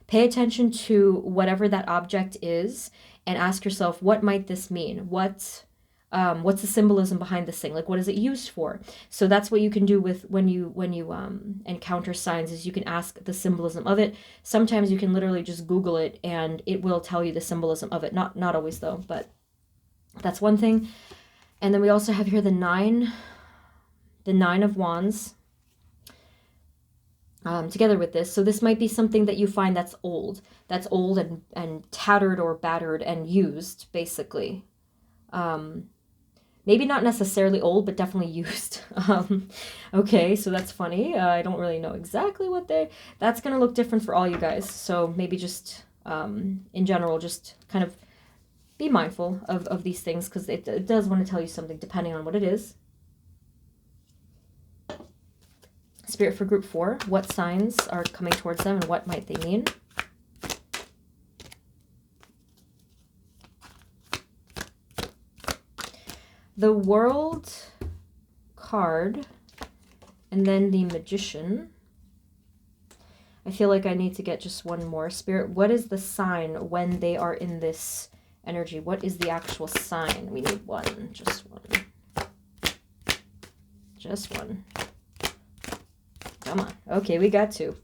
pay attention to whatever that object is and ask yourself, what might this mean? What's the symbolism behind this thing? Like, what is it used for? So that's what you can do with when you encounter signs, is you can ask the symbolism of it. Sometimes you can literally just Google it and it will tell you the symbolism of it. Not always though, but that's one thing. And then we also have here the 9 of Wands together with this. So this might be something that you find that's old and tattered or battered and used, basically. Maybe not necessarily old, but definitely used. Okay, so that's funny. I don't really know exactly what that's going to look different for all you guys. So maybe just, in general, just kind of be mindful of these things, because it does want to tell you something depending on what it is. Spirit for group 4, what signs are coming towards them and what might they mean? The World card, and then the Magician. I feel like I need to get just one more. Spirit, what is the sign when they are in this energy? What is the actual sign? We need one, just one. Just one. Come on. Okay, we got two.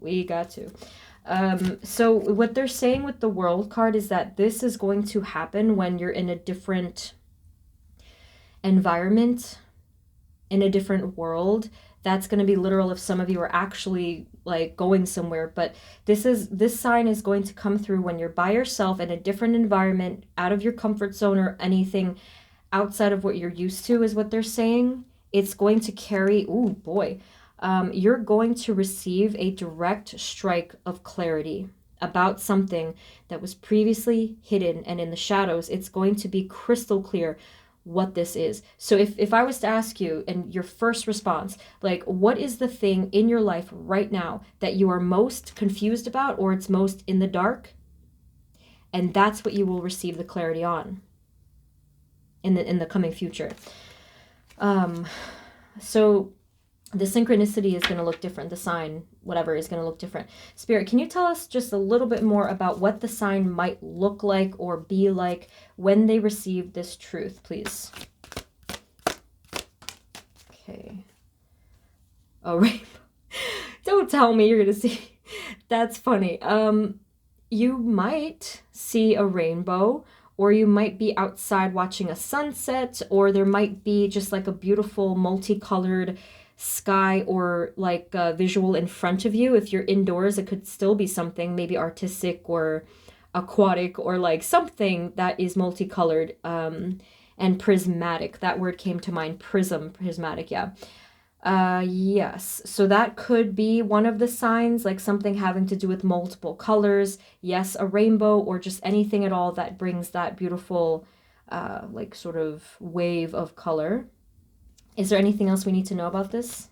So what they're saying with the World card is that this is going to happen when you're in a different environment, in a different world. That's going to be literal if some of you are actually like going somewhere, but this sign is going to come through when you're by yourself in a different environment, out of your comfort zone, or anything outside of what you're used to, is what they're saying. It's going to carry, ooh boy, you're going to receive a direct strike of clarity about something that was previously hidden and in the shadows. It's going to be crystal clear what this is. So if I was to ask you, and your first response, like, what is the thing in your life right now that you are most confused about, or it's most in the dark? And that's what you will receive the clarity on in the coming future. So the synchronicity is going to look different. The sign, whatever, is going to look different. Spirit, can you tell us just a little bit more about what the sign might look like or be like when they receive this truth, please? Okay. Oh, rainbow. Don't tell me you're going to see. That's funny. You might see a rainbow, or you might be outside watching a sunset, or there might be just like a beautiful multicolored sky, or like a visual in front of you. If you're indoors, it could still be something maybe artistic or aquatic, or like something that is multicolored and prismatic. That word came to mind. Prismatic, yeah. Yes. So that could be one of the signs, like something having to do with multiple colors. Yes, a rainbow or just anything at all that brings that beautiful, like sort of wave of color. Is there anything else we need to know about this?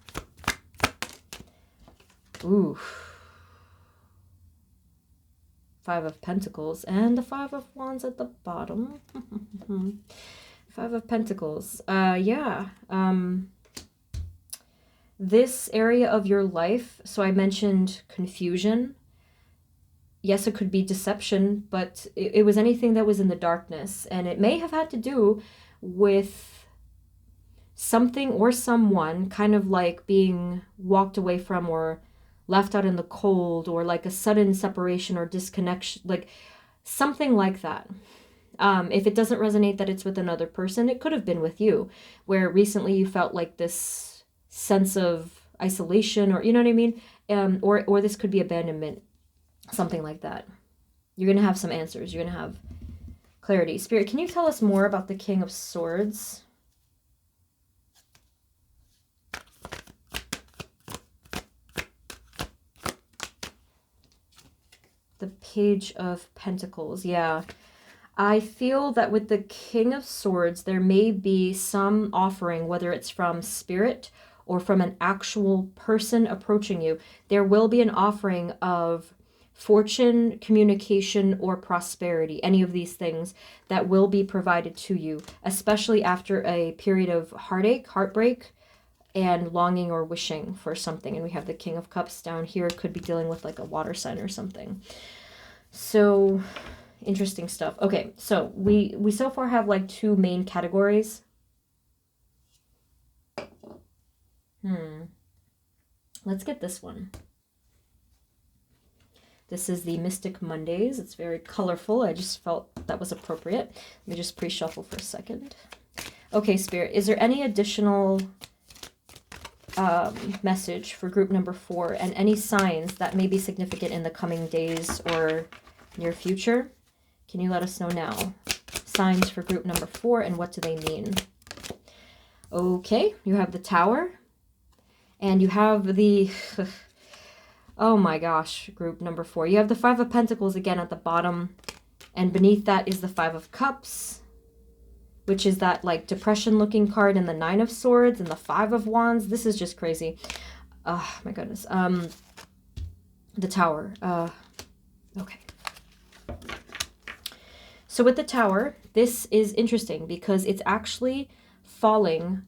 Ooh. Five of Pentacles and the Five of Wands at the bottom. Five of Pentacles. Yeah. This area of your life, so I mentioned confusion. Yes, it could be deception, but it was anything that was in the darkness. And it may have had to do with something or someone kind of like being walked away from or left out in the cold, or like a sudden separation or disconnection, like something like that. If it doesn't resonate that it's with another person, it could have been with you, where recently you felt like this sense of isolation, or you know what I mean? Or this could be abandonment, something like that. You're going to have some answers. You're going to have clarity. Spirit, can you tell us more about the King of Swords? The Page of Pentacles. Yeah. I feel that with the King of Swords, there may be some offering, whether it's from spirit or from an actual person approaching you. There will be an offering of fortune, communication, or prosperity, any of these things that will be provided to you, especially after a period of heartache, heartbreak, and longing or wishing for something. And we have the King of Cups down here. It could be dealing with like a water sign or something. So interesting stuff. Okay, so we so far have like two main categories. Let's get this one. This is the Mystic Mondays. It's very colorful. I just felt that was appropriate. Let me just pre-shuffle for a second. Okay, Spirit, is there any additional message for group number 4 and any signs that may be significant in the coming days or near future? Can you let us know now? Signs for group number 4 and what do they mean? Okay, you have the Tower and you have the... Oh my gosh, group number 4. You have the Five of Pentacles again at the bottom, and beneath that is the Five of Cups, which is that like depression looking card, and the Nine of Swords and the Five of Wands. This is just crazy. Oh my goodness. The Tower. Okay. So with the Tower, this is interesting because it's actually falling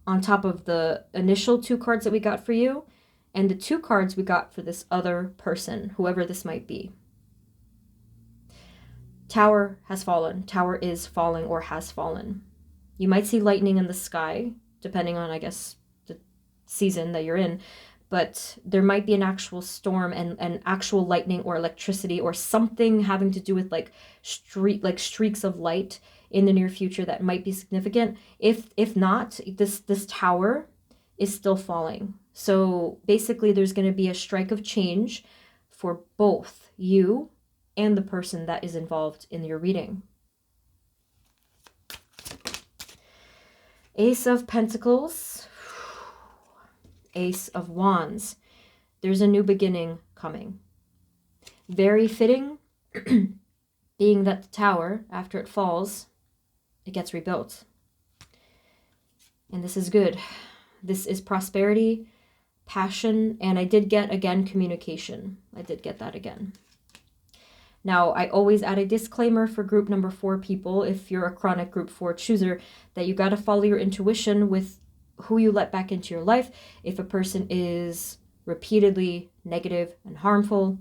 on top of the initial 2 cards that we got for you, and the 2 cards we got for this other person, whoever this might be. Tower has fallen. Tower is falling or has fallen. You might see lightning in the sky, depending on, I guess, the season that you're in. But there might be an actual storm and actual lightning or electricity or something having to do with like streaks of light in the near future that might be significant. If not, this tower is still falling. So basically there's going to be a strike of change for both you and the person that is involved in your reading. Ace of Pentacles, Ace of Wands. There's a new beginning coming. Very fitting, being that the tower, after it falls, it gets rebuilt. And this is good. This is prosperity, passion, and I did get, again, communication. I did get that again. Now, I always add a disclaimer for group number 4 people, if you're a chronic group 4 chooser, that you got to follow your intuition with who you let back into your life. If a person is repeatedly negative and harmful,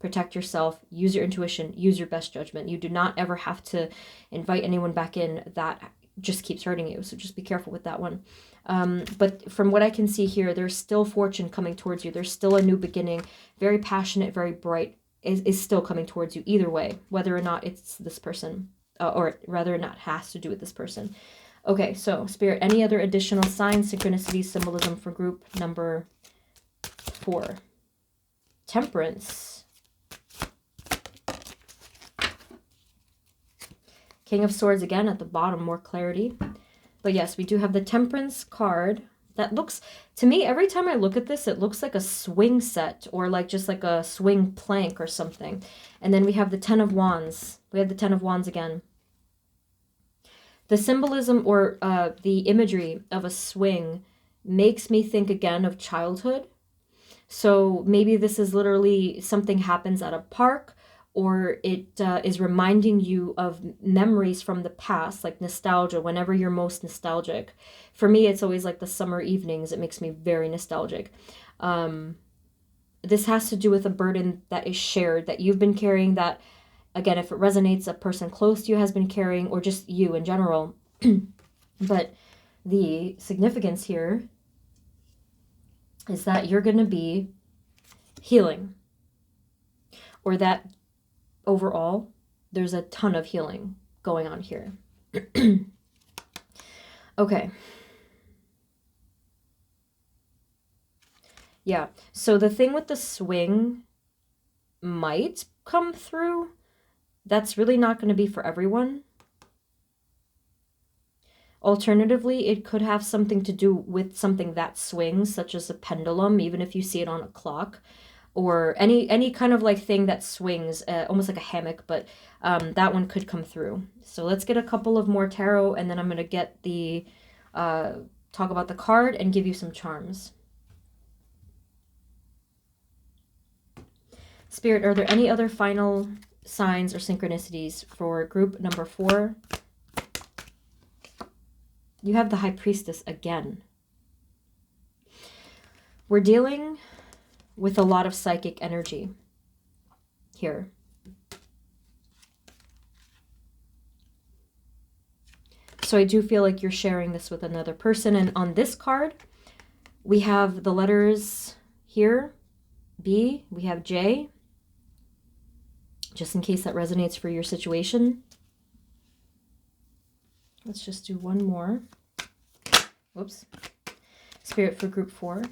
protect yourself, use your intuition, use your best judgment. You do not ever have to invite anyone back in that just keeps hurting you. So just be careful with that one. But from what I can see here, there's still fortune coming towards you. There's still a new beginning, very passionate, very bright, is still coming towards you either way, whether or not it's this person, or rather or not has to do with this person. Okay, so Spirit, any other additional signs, synchronicity, symbolism for group number 4? Temperance. King of Swords again at the bottom, more clarity. But yes, we do have the Temperance card That looks, to me, every time I look at this, it looks like a swing set or like just like a swing plank or something. And then we have the Ten of Wands. We have the Ten of Wands again. The symbolism or the imagery of a swing makes me think again of childhood. So maybe this is literally something happens at a park, or it is reminding you of memories from the past, like nostalgia, whenever you're most nostalgic. For me, it's always like the summer evenings. It makes me very nostalgic. This has to do with a burden that is shared, that you've been carrying, that, again, if it resonates, a person close to you has been carrying, or just you in general. But the significance here is that you're going to be healing, or that overall there's a ton of healing going on here. Okay. Yeah, so the thing with the swing might come through. That's really not going to be for everyone. Alternatively, it could have something to do with something that swings, such as a pendulum, even if you see it on a clock, or any kind of like thing that swings, almost like a hammock, but that one could come through. So let's get a couple of more tarot, and then I'm going to get the, talk about the card and give you some charms. Spirit, are there any other final signs or synchronicities for group number 4? You have the High Priestess again. We're dealing with a lot of psychic energy here. So I do feel like you're sharing this with another person. And on this card, we have the letters here, B, we have J, just in case that resonates for your situation. Let's just do one more. Whoops. Spirit for group 4.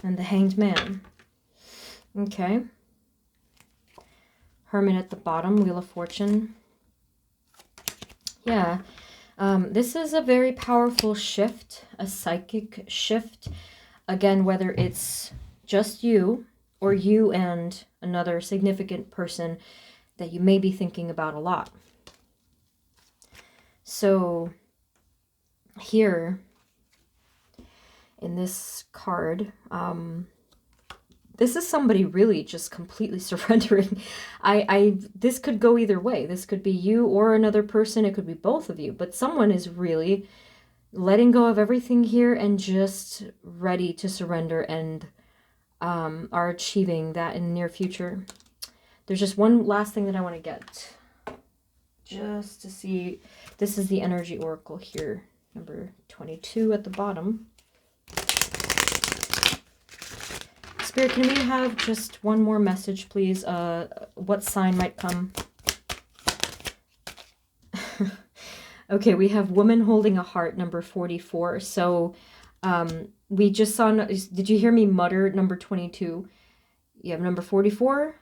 And the Hanged Man. Okay. Hermit at the bottom, Wheel of Fortune. Yeah. This is a very powerful shift, a psychic shift. Again, whether it's just you or you and another significant person that you may be thinking about a lot. So here in this card, this is somebody really just completely surrendering. This could go either way. This could be you or another person. It could be both of you, but someone is really letting go of everything here and just ready to surrender, and are achieving that in the near future. There's just one last thing that I want to get, just to see. This is the Energy Oracle here, number 22 at the bottom. Spirit, can we have just one more message, please? What sign might come? Okay, we have Woman Holding a Heart, number 44. So we just saw, did you hear me mutter number 22? You have number 44.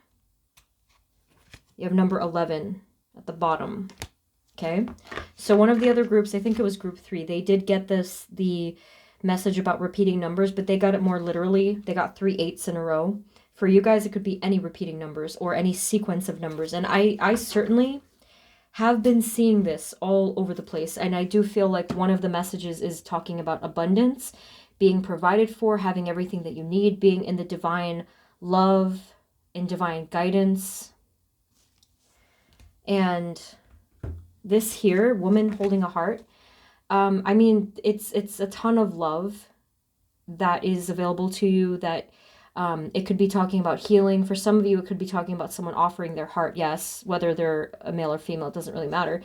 You have number 11 at the bottom. Okay, so one of the other groups, I think it was group 3, they did get the message about repeating numbers, but they got it more literally. They got 3 8s in a row. For you guys, it could be any repeating numbers or any sequence of numbers. And I certainly have been seeing this all over the place. And I do feel like one of the messages is talking about abundance, being provided for, having everything that you need, being in the divine love, in divine guidance. And this here, Woman Holding a Heart, I mean, it's a ton of love that is available to you, that it could be talking about healing. For some of you, it could be talking about someone offering their heart. Yes, whether they're a male or female, it doesn't really matter.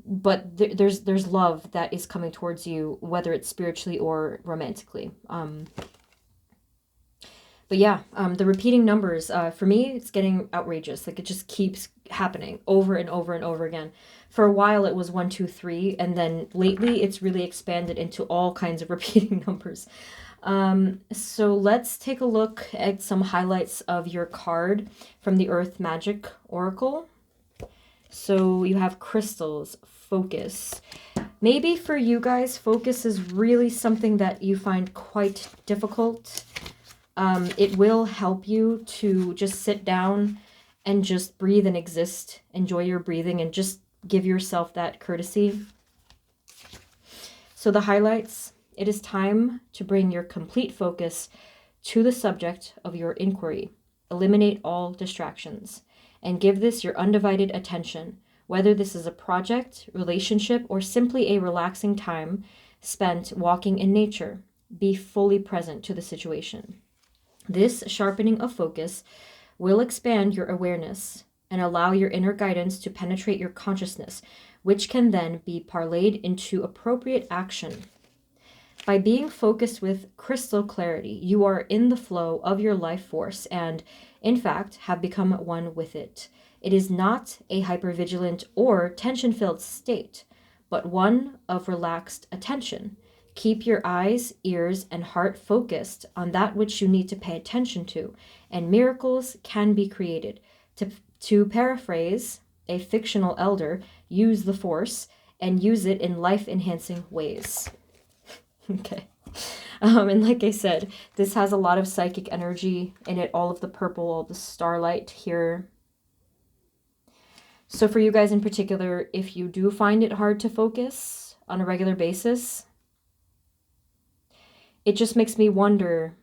But there's love that is coming towards you, whether it's spiritually or romantically. But yeah, the repeating numbers, for me, it's getting outrageous. Like, it just keeps happening over and over and over again. For a while, it was 1, 2, 3, and then lately, it's really expanded into all kinds of repeating numbers. So let's take a look at some highlights of your card from the Earth Magic Oracle. So you have crystals, focus. Maybe for you guys, focus is really something that you find quite difficult. It will help you to just sit down and just breathe and exist. Enjoy your breathing and just give yourself that courtesy. So the highlights, it is time to bring your complete focus to the subject of your inquiry. Eliminate all distractions and give this your undivided attention, whether this is a project, relationship, or simply a relaxing time spent walking in nature. Be fully present to the situation. This sharpening of focus will expand your awareness and allow your inner guidance to penetrate your consciousness, which can then be parlayed into appropriate action. By being focused with crystal clarity, you are in the flow of your life force and, in fact, have become one with it. It is not a hypervigilant or tension-filled state, but one of relaxed attention. Keep your eyes, ears, and heart focused on that which you need to pay attention to, and miracles can be created. To paraphrase a fictional elder, use the force and use it in life-enhancing ways. Okay. And like I said, this has a lot of psychic energy in it, all of the purple, all the starlight here. So for you guys in particular, if you do find it hard to focus on a regular basis, it just makes me wonder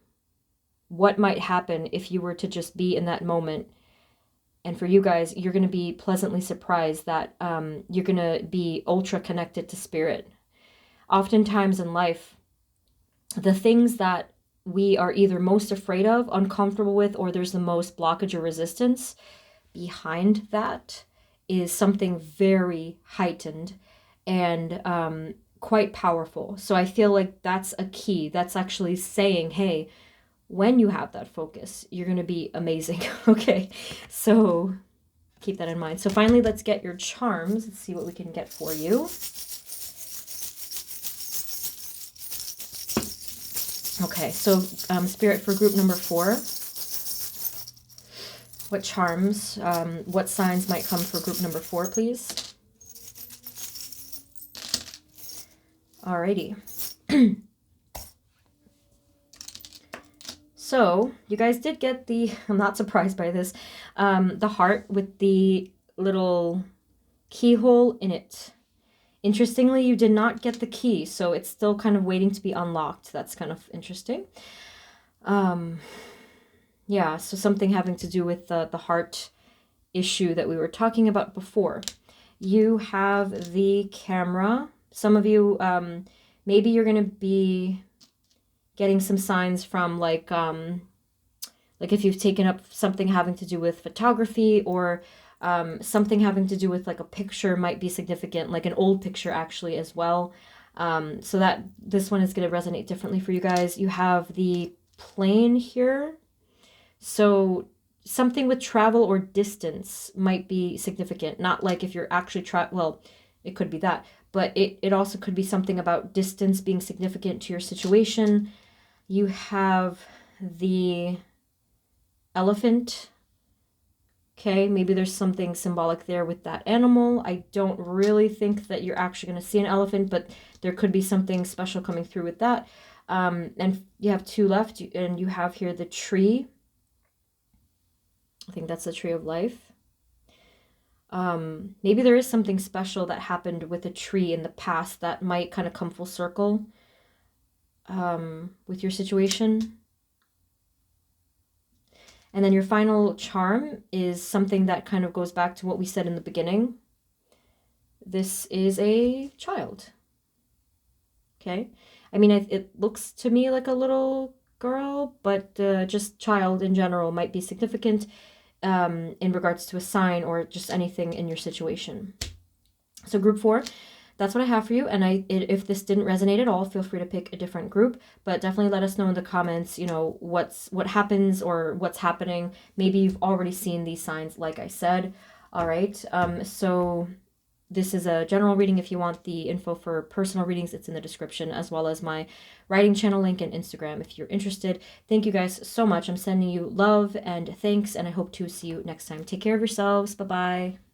what might happen if you were to just be in that moment. And for you guys, you're going to be pleasantly surprised that you're going to be ultra connected to spirit. Oftentimes in life, the things that we are either most afraid of, uncomfortable with, or there's the most blockage or resistance, behind that is something very heightened and quite powerful. So I feel like that's a key. That's actually saying, hey, when you have that focus, you're going to be amazing. Okay, so keep that in mind. So finally, let's get your charms. Let's see what we can get for you. Okay, so Spirit, for group number 4, what charms, what signs might come for group number 4, please? Alrighty. So, you guys did get the, I'm not surprised by this, the heart with the little keyhole in it. Interestingly, you did not get the key, so it's still kind of waiting to be unlocked. That's kind of interesting. Yeah, so something having to do with the heart issue that we were talking about before. You have the camera. Some of you, maybe you're going to be getting some signs from like if you've taken up something having to do with photography, or something having to do with like a picture might be significant, like an old picture actually as well. So that this one is going to resonate differently for you guys. You have the plane here. So something with travel or distance might be significant. Not like if you're actually well, it could be that, but it also could be something about distance being significant to your situation. You have the elephant. Okay, maybe there's something symbolic there with that animal. I don't really think that you're actually going to see an elephant, but there could be something special coming through with that. And you have 2 left, and you have here the tree. I think that's the tree of life. Maybe there is something special that happened with a tree in the past that might kind of come full circle with your situation. And then your final charm is something that kind of goes back to what we said in the beginning. This is a child. Okay. I mean, it looks to me like a little girl, but just child in general might be significant in regards to a sign or just anything in your situation. So group 4, that's what I have for you. And if this didn't resonate at all, feel free to pick a different group, but definitely let us know in the comments, you know, what happens or what's happening. Maybe you've already seen these signs, like I said. All right. So this is a general reading. If you want the info for personal readings, it's in the description, as well as my writing channel link and Instagram if you're interested. Thank you guys so much. I'm sending you love and thanks, and I hope to see you next time. Take care of yourselves. Bye-bye.